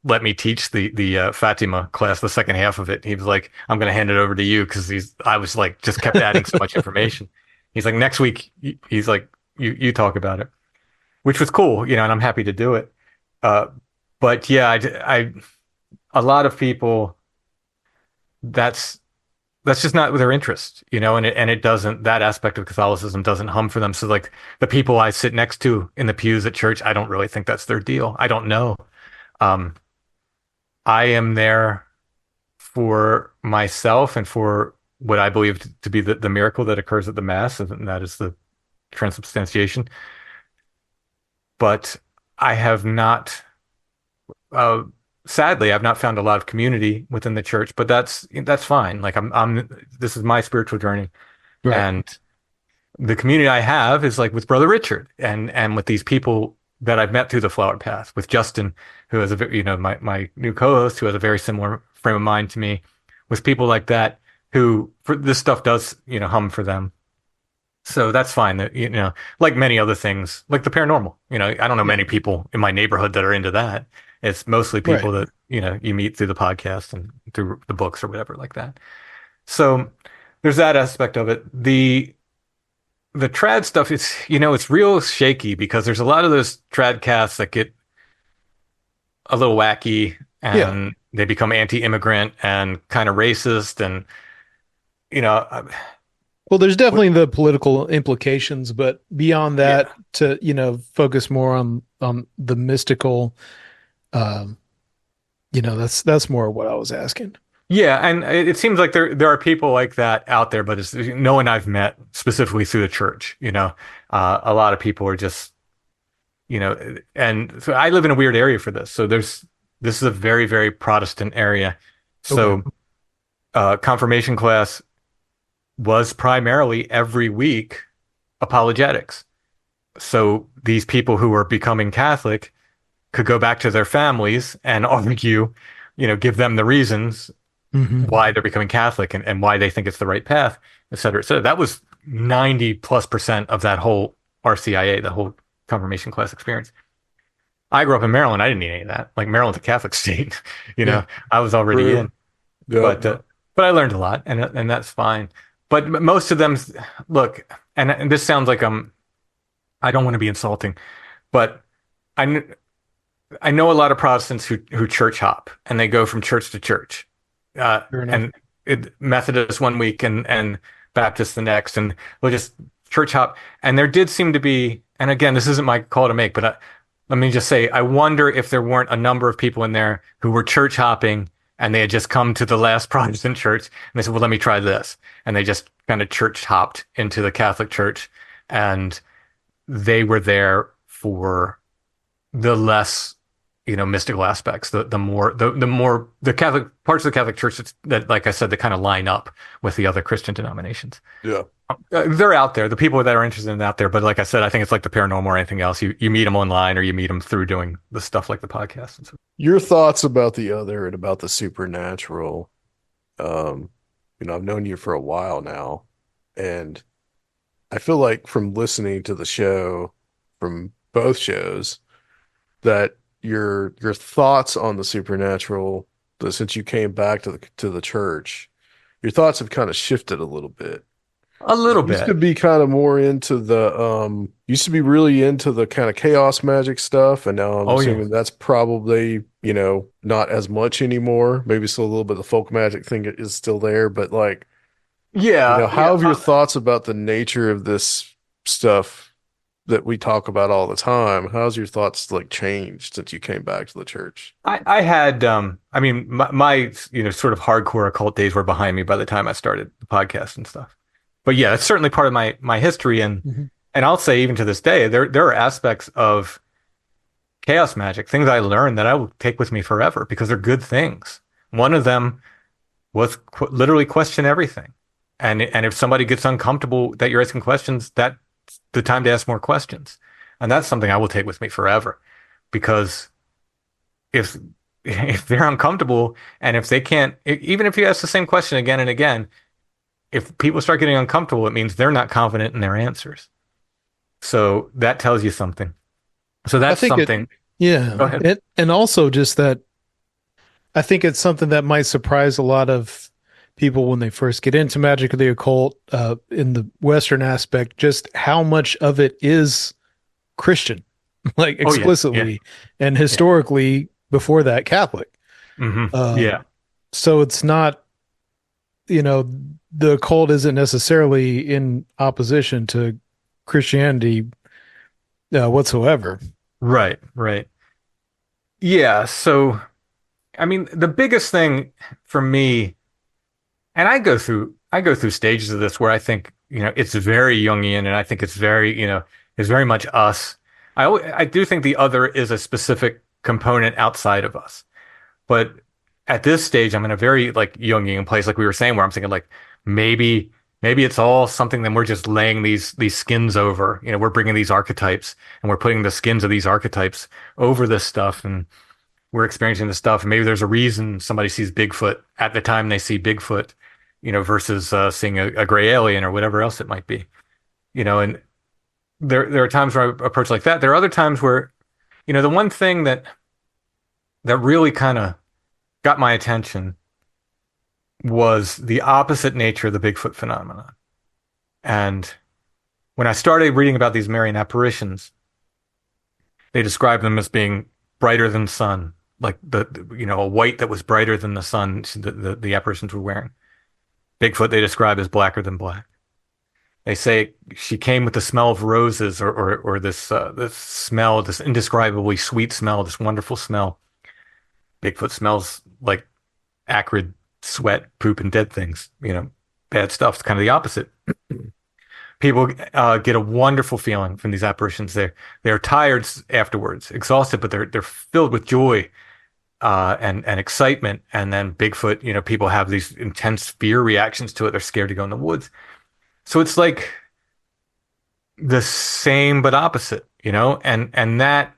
let me teach the Fatima class, the second half of it. He was like, I'm going to hand it over to you because I was like, just kept adding so much information. He's like, next week, he's like, you talk about it, which was cool, and I'm happy to do it. But yeah, a lot of people, that's just not their interest, and it doesn't, that aspect of Catholicism doesn't hum for them. So like the people I sit next to in the pews at church, I don't really think that's their deal. I don't know. I am there for myself and for what I believe to be the miracle that occurs at the Mass, and that is the transubstantiation. But I have not, sadly, I've not found a lot of community within the church, but that's fine. Like this is my spiritual journey. Right. And the community I have is like with Brother Richard and with these people that I've met through the Flower Path, with Justin, who is my new co-host, who has a very similar frame of mind to me, with people like that who for this stuff does, hum for them. So that's fine. That, like many other things, like the paranormal, I don't know many people in my neighborhood that are into that. It's mostly people that, you meet through the podcast and through the books or whatever like that. So there's that aspect of it. The trad stuff, it's real shaky because there's a lot of those trad casts that get a little wacky and they become anti-immigrant and kind of racist and, well, there's definitely the political implications, but beyond that, to, focus more on the mystical, that's more what I was asking. Yeah, and it seems like there are people like that out there, but it's no one I've met specifically through the church. A lot of people are just, and so I live in a weird area for this. So this is a very, very Protestant area. So confirmation class was primarily every week apologetics. So these people who were becoming Catholic could go back to their families and argue, give them the reasons why they're becoming Catholic and why they think it's the right path, et cetera, et cetera. That was 90+% of that whole RCIA, the whole confirmation class experience. I grew up in Maryland. I didn't need any of that. Like Maryland's a Catholic state, I was already in, but I learned a lot and that's fine. But most of them, look, and this sounds like I don't want to be insulting, but I kn- I know a lot of Protestants who church hop and they go from church to church, Fair enough. and Methodist one week and Baptist the next, and they'll just church hop. And there did seem to be, and again, this isn't my call to make, but let me just say, I wonder if there weren't a number of people in there who were church hopping and they had just come to the last Protestant church and they said, well, let me try this. And they just kind of church hopped into the Catholic Church, and they were there for the less, mystical aspects, the more the Catholic parts of the Catholic Church that, like I said, that kind of line up with the other Christian denominations. Yeah. They're out there. The people that are interested in out there. But like I said, I think it's like the paranormal or anything else. You meet them online or you meet them through doing the stuff like the podcast and so. Your thoughts about the other and about the supernatural. I've known you for a while now, and I feel like from listening to the show, from both shows, that your thoughts on the supernatural, since you came back to the church, your thoughts have kind of shifted a little bit. A little Used bit. to be kind of more into used to be really into the kind of chaos magic stuff, and now I'm Oh, yeah. assuming that's probably, not as much anymore. Maybe still a little bit of the folk magic thing is still there, but like, Yeah. how have Yeah. your thoughts about the nature of this stuff that we talk about all the time, how's your thoughts like changed since you came back to the church? I had, I mean, my sort of hardcore occult days were behind me by the time I started the podcast and stuff. But yeah, it's certainly part of my history, and Mhm. and I'll say even to this day, there are aspects of chaos magic, things I learned that I will take with me forever because they're good things. One of them was literally question everything, and if somebody gets uncomfortable that you're asking questions, that's the time to ask more questions, and that's something I will take with me forever, because if if they're uncomfortable and if they can't, even if you ask the same question again and again, if people start getting uncomfortable, it means they're not confident in their answers. So that tells you something. So I that's think something. yeah. Go ahead. And also just that I think it's something that might surprise a lot of people when they first get into magic or the occult, in the Western aspect, just how much of it is Christian, like Oh, yeah. explicitly, and historically before that Catholic. Hmm. Um, Yeah. So it's not, the occult isn't necessarily in opposition to Christianity whatsoever. Right. Right. Yeah. So, I mean, the biggest thing for me, and I go through stages of this where I think, it's very Jungian, and I think it's very, it's very much us. I do think the other is a specific component outside of us. But at this stage, I'm in a very like Jungian place, like we were saying, where I'm thinking like maybe it's all something that we're just laying these skins over. We're bringing these archetypes and we're putting the skins of these archetypes over this stuff, and we're experiencing this stuff. And maybe there's a reason somebody sees Bigfoot at the time they see Bigfoot, versus seeing a gray alien or whatever else it might be. And there are times where I approach like that. There are other times where, the one thing that really kind of got my attention was the opposite nature of the Bigfoot phenomenon. And when I started reading about these Marian apparitions, they described them as being brighter than sun, like a white that was brighter than the sun the apparitions were wearing. Bigfoot they describe as blacker than black. They say she came with the smell of roses, or this smell, this indescribably sweet smell, this wonderful smell. Bigfoot smells like acrid sweat, poop, and dead things. Bad stuff. It's kind of the opposite. People get a wonderful feeling from these apparitions. They're tired afterwards, exhausted, but they're filled with joy and excitement. And then Bigfoot, people have these intense fear reactions to it. They're scared to go in the woods. So it's like the same but opposite, and that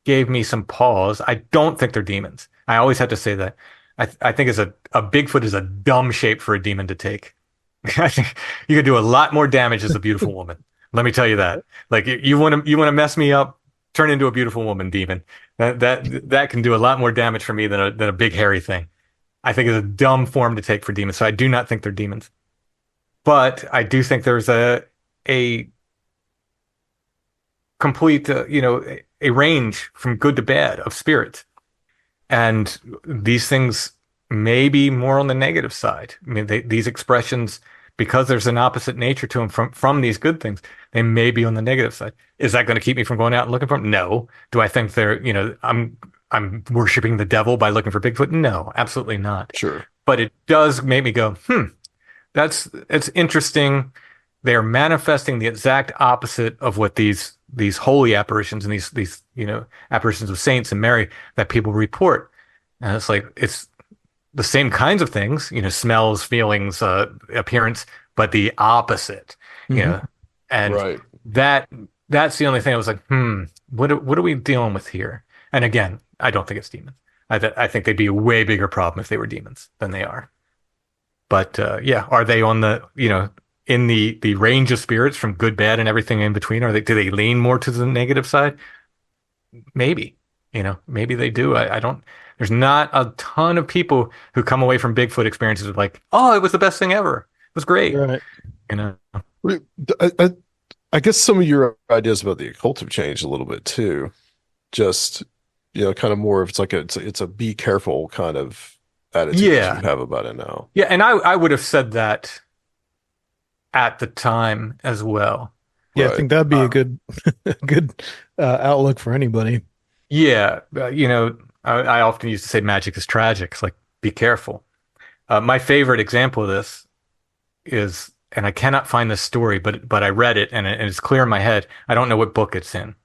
gave me some pause. I don't think they're demons. I always have to say that. I think a Bigfoot is a dumb shape for a demon to take. I think you could do a lot more damage as a beautiful woman. Let me tell you that. Like you want to mess me up, turn into a beautiful woman, demon. That can do a lot more damage for me than a big hairy thing. I think it's a dumb form to take for demons. So I do not think they're demons. But I do think there's a a complete, a range from good to bad of spirits. And these things may be more on the negative side. I mean, these expressions, because there's an opposite nature to them from these good things, they may be on the negative side. Is that going to keep me from going out and looking for them? No. Do I think I'm worshiping the devil by looking for Bigfoot? No, absolutely not. Sure. But it does make me go, it's interesting. They are manifesting the exact opposite of what these holy apparitions and these apparitions of saints and Mary that people report. And it's like it's the same kinds of things, smells, feelings, appearance, but the opposite. And Right. that's the only thing I was like, what are we dealing with here? And again, I don't think it's demons. I think they'd be a way bigger problem if they were demons than they are. But are they on in the range of spirits from good, bad, and everything in between? Do they lean more to the negative side? Maybe, maybe they do. I don't, there's not a ton of people who come away from Bigfoot experiences with like, oh, it was the best thing ever. It was great. Right. I guess some of your ideas about the occult have changed a little bit too. Just, kind of more of it's a be careful kind of attitude that you have about it now. Yeah. And I would have said that at the time as well. Yeah. Right. I think that'd be a good outlook for anybody. Yeah. I often used to say magic is tragic. It's like, be careful. My favorite example of this is, and I cannot find this story, but I read it and it's clear in my head. I don't know what book it's in.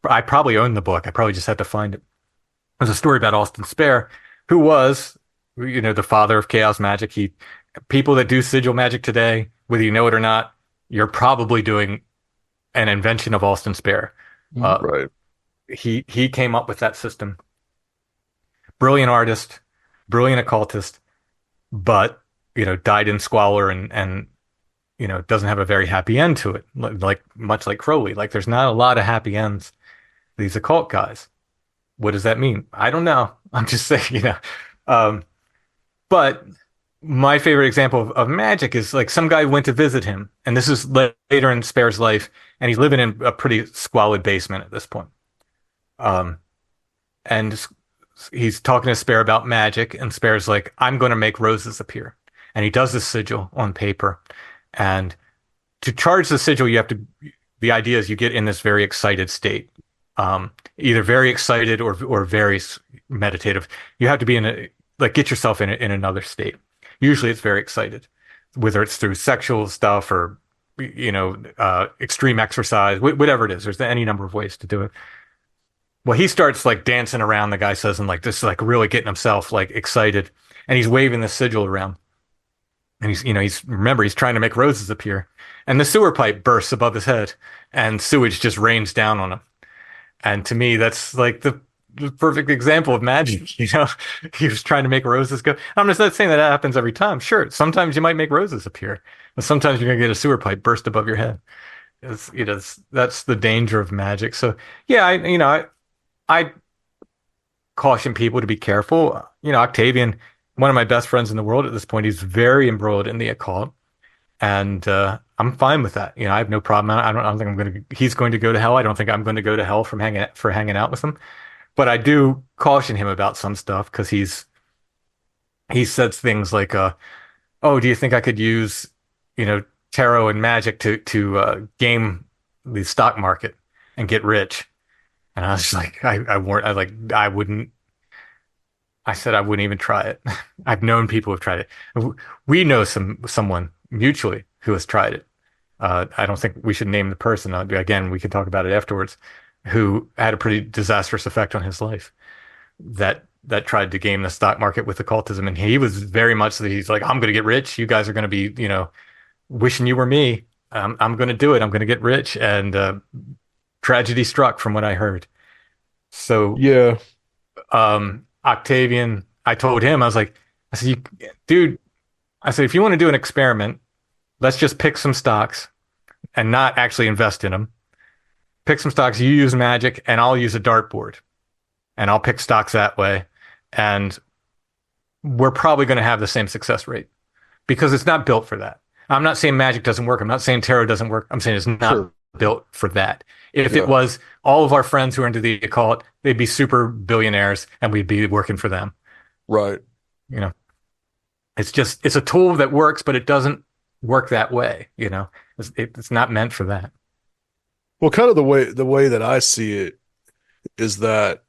I probably own the book. I probably just had to find it. There's a story about Austin Spare, who was, the father of chaos magic. People that do sigil magic today, whether you know it or not, you're probably doing an invention of Austin Spare. Right. He came up with that system. Brilliant artist, brilliant occultist, but died in squalor and doesn't have a very happy end to it. Much like Crowley. Like there's not a lot of happy ends. These occult guys. What does that mean? I don't know. I'm just saying, but my favorite example of magic is like some guy went to visit him, and this is later in Spare's life, and he's living in a pretty squalid basement at this point. And he's talking to Spare about magic, and Spare's like, I'm going to make roses appear. And he does this sigil on paper. And to charge the sigil, the idea is you get in this very excited state. Either very excited or very meditative. You have to be get yourself in another state. Usually it's very excited, whether it's through sexual stuff or, extreme exercise, whatever it is. There's any number of ways to do it. Well, he starts like dancing around, the guy says, and like this, like really getting himself like excited. And he's waving the sigil around. And he's trying to make roses appear. And the sewer pipe bursts above his head and sewage just rains down on him. And to me, that's like the perfect example of magic. He was trying to make roses go. I'm just not saying that happens every time. Sure, sometimes you might make roses appear, but sometimes you're gonna get a sewer pipe burst above your head. That's the danger of magic. So yeah, I caution people to be careful. Octavian, one of my best friends in the world at this point, he's very embroiled in the occult, and I'm fine with that. I have no problem. I don't think he's going to go to hell. I don't think I'm going to go to hell for hanging out with him. But I do caution him about some stuff because he says things like, "Oh, do you think I could use, tarot and magic to game the stock market and get rich?" And I was just like, I wouldn't. I said I wouldn't even try it. I've known people who've tried it. We know someone mutually who has tried it. I don't think we should name the person. Again, we can talk about it afterwards. Who had a pretty disastrous effect on his life that tried to game the stock market with occultism. And he was very much that he's like, I'm going to get rich. You guys are going to be, wishing you were me. I'm going to do it. I'm going to get rich. And tragedy struck from what I heard. So, yeah. Octavian, I told him, I said, dude, if you want to do an experiment, let's just pick some stocks and not actually invest in them. Pick some stocks, you use magic, and I'll use a dartboard. And I'll pick stocks that way. And we're probably going to have the same success rate because it's not built for that. I'm not saying magic doesn't work. I'm not saying tarot doesn't work. I'm saying it's not Sure. built for that. If it Yeah. was, all of our friends who are into the occult, they'd be super billionaires and we'd be working for them. Right. You know, it's a tool that works, but it doesn't work that way. It's not meant for that. Well, kind of the way that I see it is that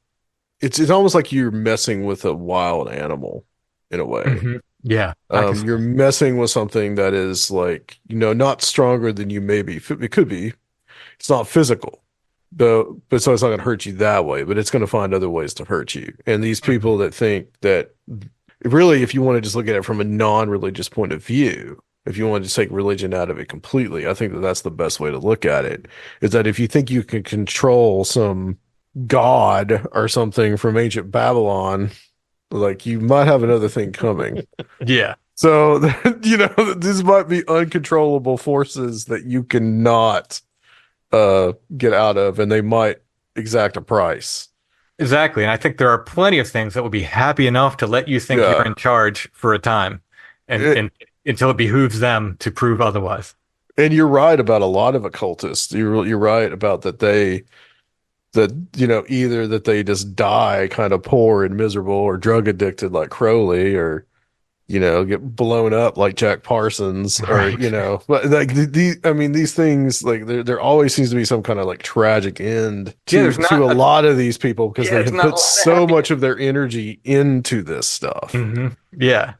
it's almost like you're messing with a wild animal in a way. Yeah, I can see You're messing with something that is like, not stronger than you maybe. It could be. It's not physical, but so it's not going to hurt you that way, but it's going to find other ways to hurt you. And these people that think that really, if you want to just look at it from a non-religious point of view, if you want to take religion out of it completely, I think that that's the best way to look at it, is that if you think you can control some god or something from ancient Babylon, like you might have another thing coming. Yeah. So, these might be uncontrollable forces that you cannot get out of, and they might exact a price. Exactly. And I think there are plenty of things that would be happy enough to let you think Yeah. you're in charge for a time and until it behooves them to prove otherwise. And you're right about a lot of occultists. You're right about either that they just die kind of poor and miserable or drug addicted like Crowley, or get blown up like Jack Parsons, or Right. but like these things, like there always seems to be some kind of like tragic end Yeah, to there's not a lot of these people because yeah, they there's have not a put lot of so happy. much of their energy into this stuff. Yeah.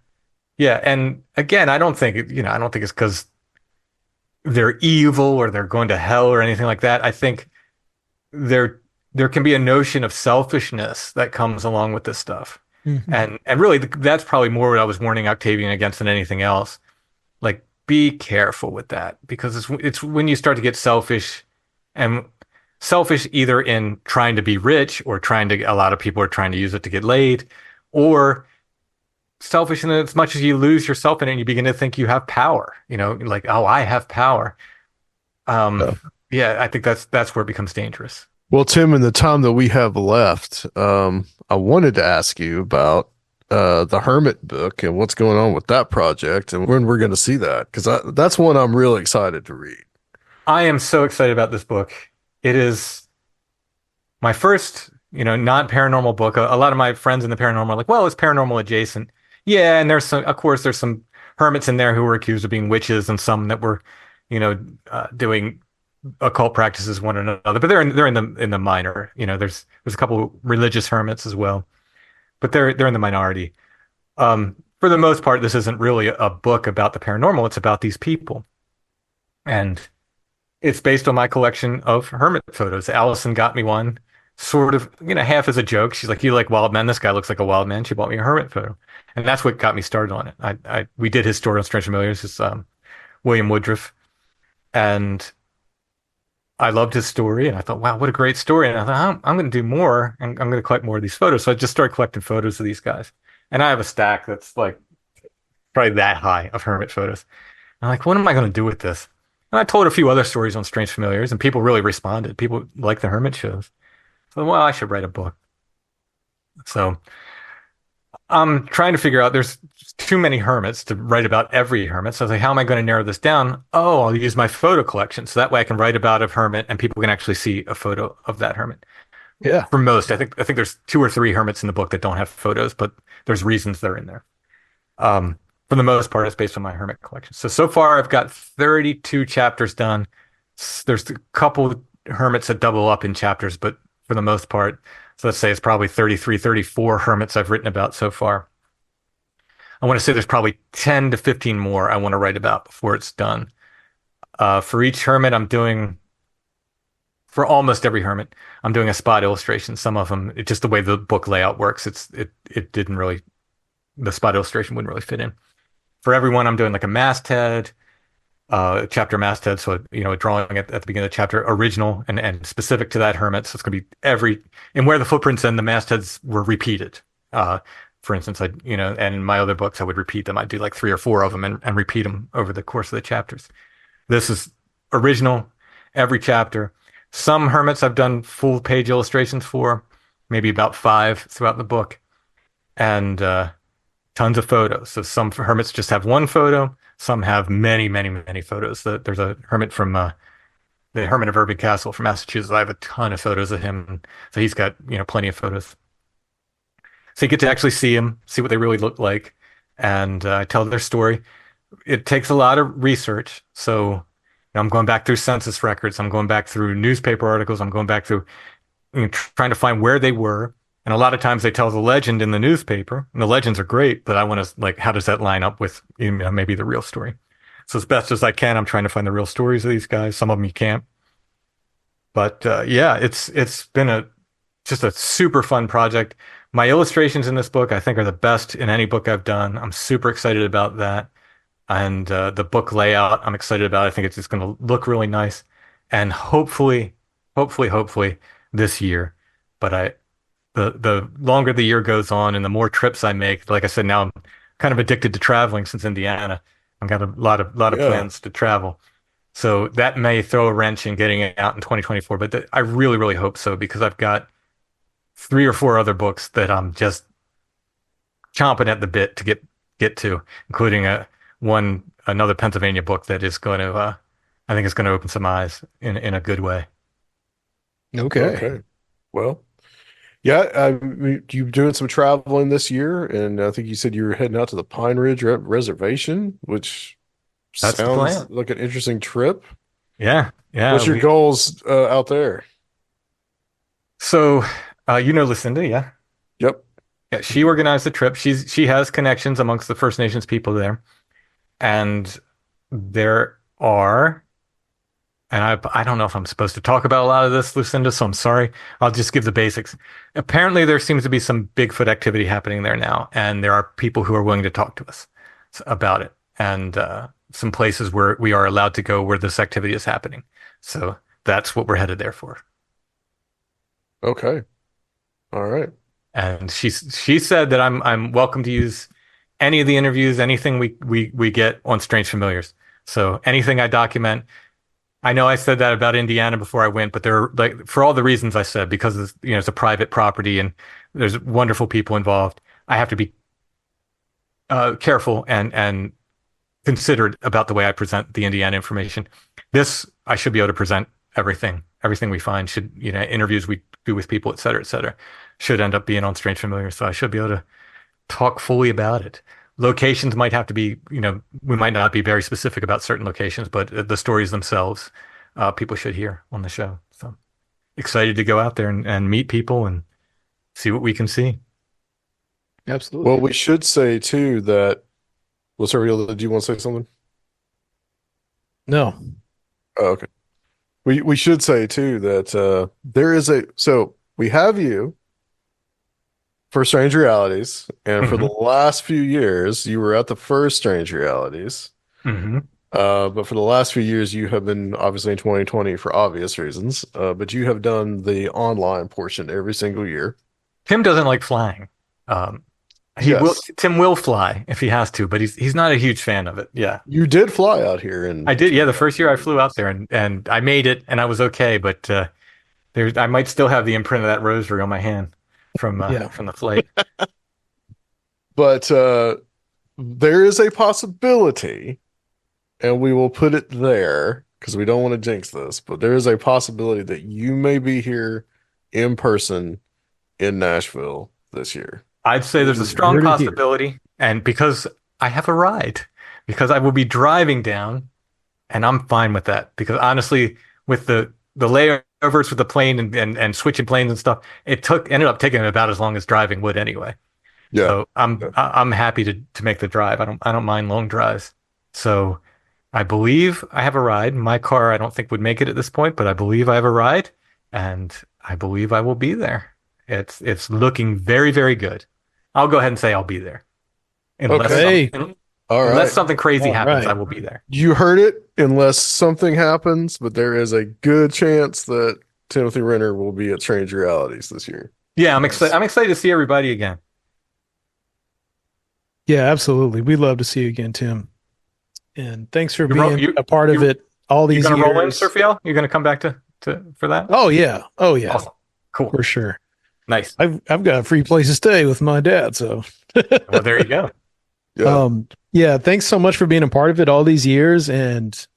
Yeah. And again, I don't think it's because they're evil or they're going to hell or anything like that. I think there there can be a notion of selfishness that comes along with this stuff. Mhm. And really that's probably more what I was warning Octavian against than anything else. Like be careful with that because it's when you start to get selfish and selfish either in trying to be rich or trying to a lot of people are trying to use it to get laid or selfish in as much as you lose yourself in it and you begin to think you have power, like, oh, I have power. Um, Yeah. yeah, I think that's where it becomes dangerous. Well, Tim, in the time that we have left, I wanted to ask you about the Hermit book and what's going on with that project and when we're going to see that, because that's one I'm really excited to read. I am so excited about this book. It is my first, non-paranormal book. A lot of my friends in the paranormal are like, well, it's paranormal adjacent. Yeah, and of course, there's some hermits in there who were accused of being witches and some that were, doing occult practices one another. But they're in the minor. There's a couple religious hermits as well, but they're in the minority. For the most part, this isn't really a book about the paranormal. It's about these people, and it's based on my collection of hermit photos. Allison got me one, sort of, half as a joke. She's like, "You like wild men? This guy looks like a wild man." She bought me a hermit photo, and that's what got me started on it. We did his story on Strange Familiars. It's William Woodruff, and I loved his story, and I thought, wow, what a great story. And I thought, I'm going to do more, and I'm going to collect more of these photos. So I just started collecting photos of these guys, and I have a stack that's like probably that high of hermit photos. I'm like, what am I going to do with this? And I told a few other stories on Strange Familiars, and people really responded. People like the hermit shows. So, well, I should write a book. So I'm trying to figure out, there's too many hermits to write about every hermit. So I was like, how am I going to narrow this down? Oh, I'll use my photo collection. So that way I can write about a hermit and people can actually see a photo of that hermit. Yeah. For most, I think there's 2 or 3 hermits in the book that don't have photos, but there's reasons they're in there. For the most part, it's based on my hermit collection. So far, I've got 32 chapters done. There's a couple hermits that double up in chapters, but for the most part, so let's say it's probably 33, 34 hermits I've written about so far. I want to say there's probably 10 to 15 more I want to write about before it's done. For each hermit, for almost every hermit, I'm doing a spot illustration. Some of them, just the way the book layout works, it didn't really, the spot illustration wouldn't really fit in. For everyone, I'm doing like a masthead, chapter masthead. So, a drawing at the beginning of the chapter, original and specific to that hermit. So it's going to be and where the footprints and the mastheads were repeated. For instance, and in my other books, I would repeat them. I'd do like 3 or 4 of them and repeat them over the course of the chapters. This is original, every chapter. Some hermits I've done full page illustrations for, maybe about 5 throughout the book. And, tons of photos. So some hermits just have one photo. Some have many, many, many photos. There's a hermit from the Hermit of Irving Castle from Massachusetts. I have a ton of photos of him. So he's got, plenty of photos. So you get to actually see him, see what they really look like, and tell their story. It takes a lot of research. So I'm going back through census records. I'm going back through newspaper articles. I'm going back through trying to find where they were. And a lot of times they tell the legend in the newspaper, and the legends are great, but I want to, like, how does that line up with maybe the real story? So as best as I can, I'm trying to find the real stories of these guys. Some of them you can't. But yeah, it's been just a super fun project. My illustrations in this book, I think, are the best in any book I've done. I'm super excited about that. And the book layout, I'm excited about. I think it's just going to look really nice. And hopefully this year. But the longer the year goes on and the more trips I make, like I said, now I'm kind of addicted to traveling since Indiana. I've got a lot of plans to travel. So that may throw a wrench in getting it out in 2024, but I really, really hope so, because I've got 3 or 4 other books that I'm just chomping at the bit to get to, including another Pennsylvania book that is going to, I think it's going to open some eyes in a good way. Okay. Well, yeah, you're doing some traveling this year, and I think you said you were heading out to the Pine Ridge Reservation, which That's the sounds plan. like an interesting trip. Yeah. What's your goals out there? So, Lucinda, yeah. Yep. Yeah, she organized the trip. She has connections amongst the First Nations people there. And there are, and I don't know if I'm supposed to talk about a lot of this, Lucinda, so I'm sorry. I'll just give the basics. Apparently, there seems to be some Bigfoot activity happening there now, and there are people who are willing to talk to us about it, and some places where we are allowed to go where this activity is happening. So that's what we're headed there for. Okay. All right. And she said that I'm welcome to use any of the interviews, anything we get on Strange Familiars. So anything I document. I know I said that about Indiana before I went, but they're like, for all the reasons I said, because it's a private property and there's wonderful people involved. I have to be careful and considered about the way I present the Indiana information. This, I should be able to present everything we find should, interviews we do with people, et cetera, should end up being on Strange Familiar. So I should be able to talk fully about it. Locations might have to be, we might not be very specific about certain locations, but the stories themselves, people should hear on the show. So excited to go out there and meet people and see what we can see. Absolutely. Well, we should say too that, well, sorry, do you want to say something? No. Oh, okay. We should say too that there is so we have you for Strange Realities, and for the last few years, you were at the first Strange Realities. Mm-hmm. But for the last few years, you have been obviously in 2020 for obvious reasons. But you have done the online portion every single year. Tim doesn't like flying. Tim will fly if he has to, but he's not a huge fan of it. Yeah. You did fly out here, and I did. Yeah, the first year I flew out there and I made it and I was okay, but I might still have the imprint of that rosary on my hand from the flight. But there is a possibility, and we will put it there because we don't want to jinx this, but there is a possibility that you may be here in person in Nashville this year. I'd say there's a strong possibility, and because I have a ride, because I will be driving down, and I'm fine with that. Because honestly, with the layovers with the plane and switching planes and stuff, ended up taking about as long as driving would anyway. Yeah. So I'm happy to make the drive. I don't mind long drives. So I believe I have a ride. My car I don't think would make it at this point, but I believe I have a ride, and I believe I will be there. It's looking very, very good. I'll go ahead and say I'll be there. Unless something crazy happens, I will be there. You heard it. Unless something happens, but there is a good chance that Timothy Renner will be at Strange Realities this year. Yeah, I'm excited. I'm excited to see everybody again. Yeah, absolutely. We'd love to see you again, Tim. And thanks for being a part of it all these years. You gonna roll in, Surfiel? You're gonna come back for that? Oh yeah. Awesome. Cool. For sure. Nice. I've got a free place to stay with my dad, so well, there you go. Yeah. Yeah, thanks so much for being a part of it all these years, and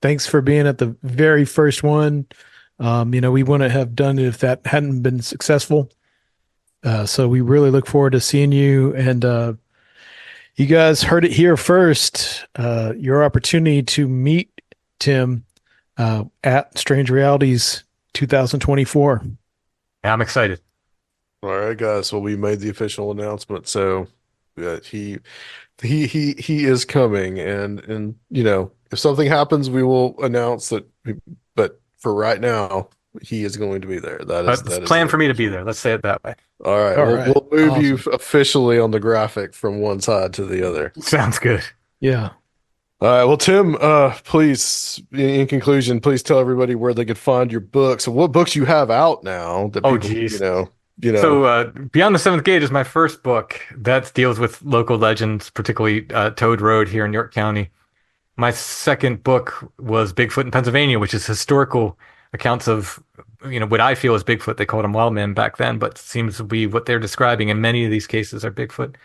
thanks for being at the very first one. We wouldn't have done it if that hadn't been successful. So we really look forward to seeing you, and you guys heard it here first. Your opportunity to meet Tim at Strange Realities 2024. Yeah, I'm excited. All right, guys. Well, we made the official announcement, so he is coming, and if something happens, we will announce that. But for right now, he is going to be there. It's planned for me to be there. Let's say it that way. All right, we'll move you officially on the graphic from one side to the other. Sounds good. Yeah. All right. Well, Tim, please, in conclusion, please tell everybody where they could find your books and what books you have out now. That people, geez. So, Beyond the Seventh Gate is my first book that deals with local legends, particularly Toad Road here in York County. My second book was Bigfoot in Pennsylvania, which is historical accounts of, what I feel is Bigfoot. They called him wild man back then, but seems to be what they're describing in many of these cases are Bigfoot.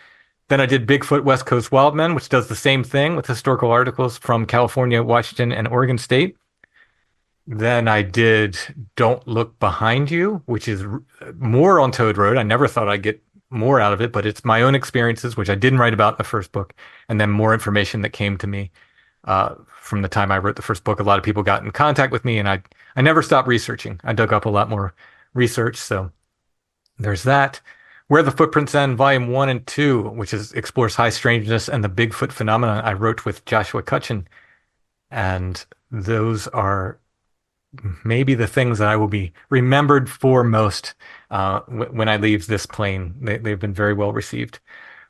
Then I did Bigfoot West Coast Wild Men, which does the same thing with historical articles from California, Washington, and Oregon State. Then I did Don't Look Behind You, which is more on Toad Road. I never thought I'd get more out of it, but it's my own experiences, which I didn't write about in the first book, and then more information that came to me from the time I wrote the first book. A lot of people got in contact with me, and I never stopped researching. I dug up a lot more research, so there's that. Where the Footprints End, Volume 1 and 2, which explores high strangeness and the Bigfoot phenomenon, I wrote with Joshua Cutchin. And those are maybe the things that I will be remembered for most when I leave this plane. They've been very well received.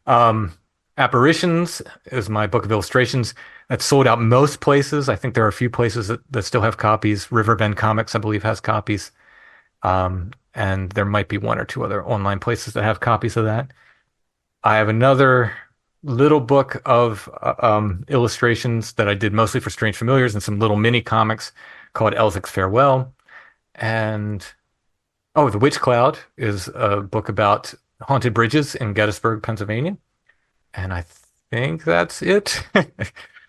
Apparitions is my book of illustrations that's sold out most places. I think there are a few places that still have copies. Riverbend Comics, I believe, has copies. And there might be one or two other online places that have copies of that. I have another little book of illustrations that I did mostly for Strange Familiars and some little mini comics called Elzic's Farewell. And, The Witch Cloud is a book about haunted bridges in Gettysburg, Pennsylvania. And I think that's it.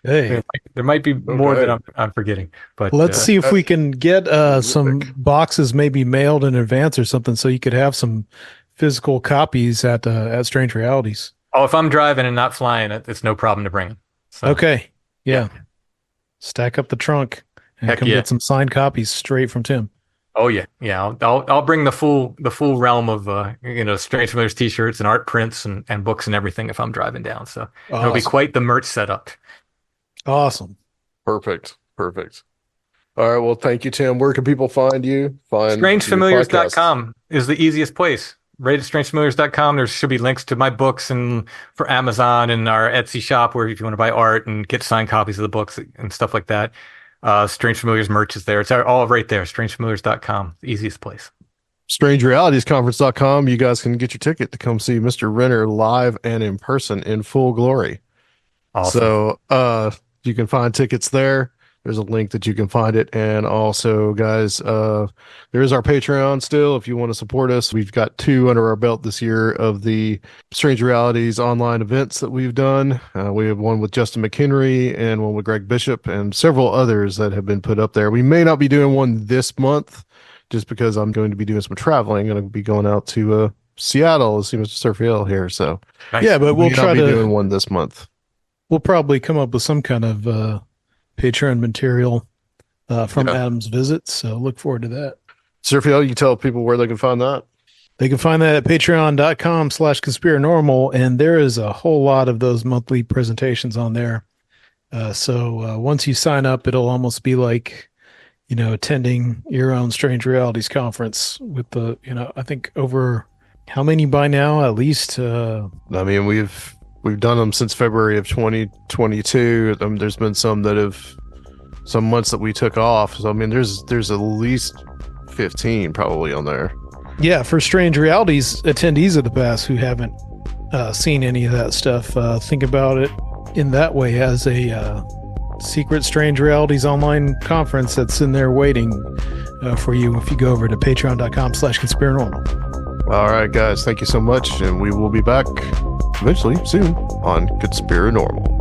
Hey, there might be more that I'm forgetting, but let's see if we can get some boxes maybe mailed in advance or something, so you could have some physical copies at Strange Realities. Oh, if I'm driving and not flying, it's no problem to bring them. So, okay, yeah. Stack up the trunk and get some signed copies straight from Tim. Oh yeah. I'll bring the full realm of Strange Familiars t-shirts and art prints and books and everything if I'm driving down. So It'll be quite the merch setup. Awesome. Perfect. All right. Well, thank you, Tim. Where can people find you? Strangefamiliars.com is the easiest place. Right at strangefamiliars.com, there should be links to my books and for Amazon and our Etsy shop where if you want to buy art and get signed copies of the books and stuff like that. Strange Familiars merch is there. It's all right there. Strangefamiliars.com, the easiest place. StrangeRealitiesConference.com. You guys can get your ticket to come see Mr. Renner live and in person in full glory. Awesome. So, you can find tickets there. There's a link that you can find it. And also, guys, there is our Patreon still. If you want to support us, we've got 2 under our belt this year of the Strange Realities online events that we've done. We have one with Justin McHenry and one with Greg Bishop and several others that have been put up there. We may not be doing one this month just because I'm going to be doing some traveling. I'm going to be going out to Seattle to see Mr. Surfiel here. So, nice. Yeah, but we'll try to doing one this month. We'll probably come up with some kind of Patreon material from Adam's visit. So look forward to that. Surfiel, you tell people where they can find that. They can find that at patreon.com/Conspirinormal. And there is a whole lot of those monthly presentations on there. So once you sign up, it'll almost be like, attending your own Strange Realities conference with I think over how many by now? At least. We've done them since February of 2022. There's been some months that we took off. So, there's at least 15 probably on there. Yeah. For Strange Realities attendees of the past who haven't seen any of that stuff, think about it in that way as a secret Strange Realities online conference that's in there waiting for you if you go over to patreon.com/Conspirinormal. All right, guys. Thank you so much. And we will be back eventually soon on Conspirinormal.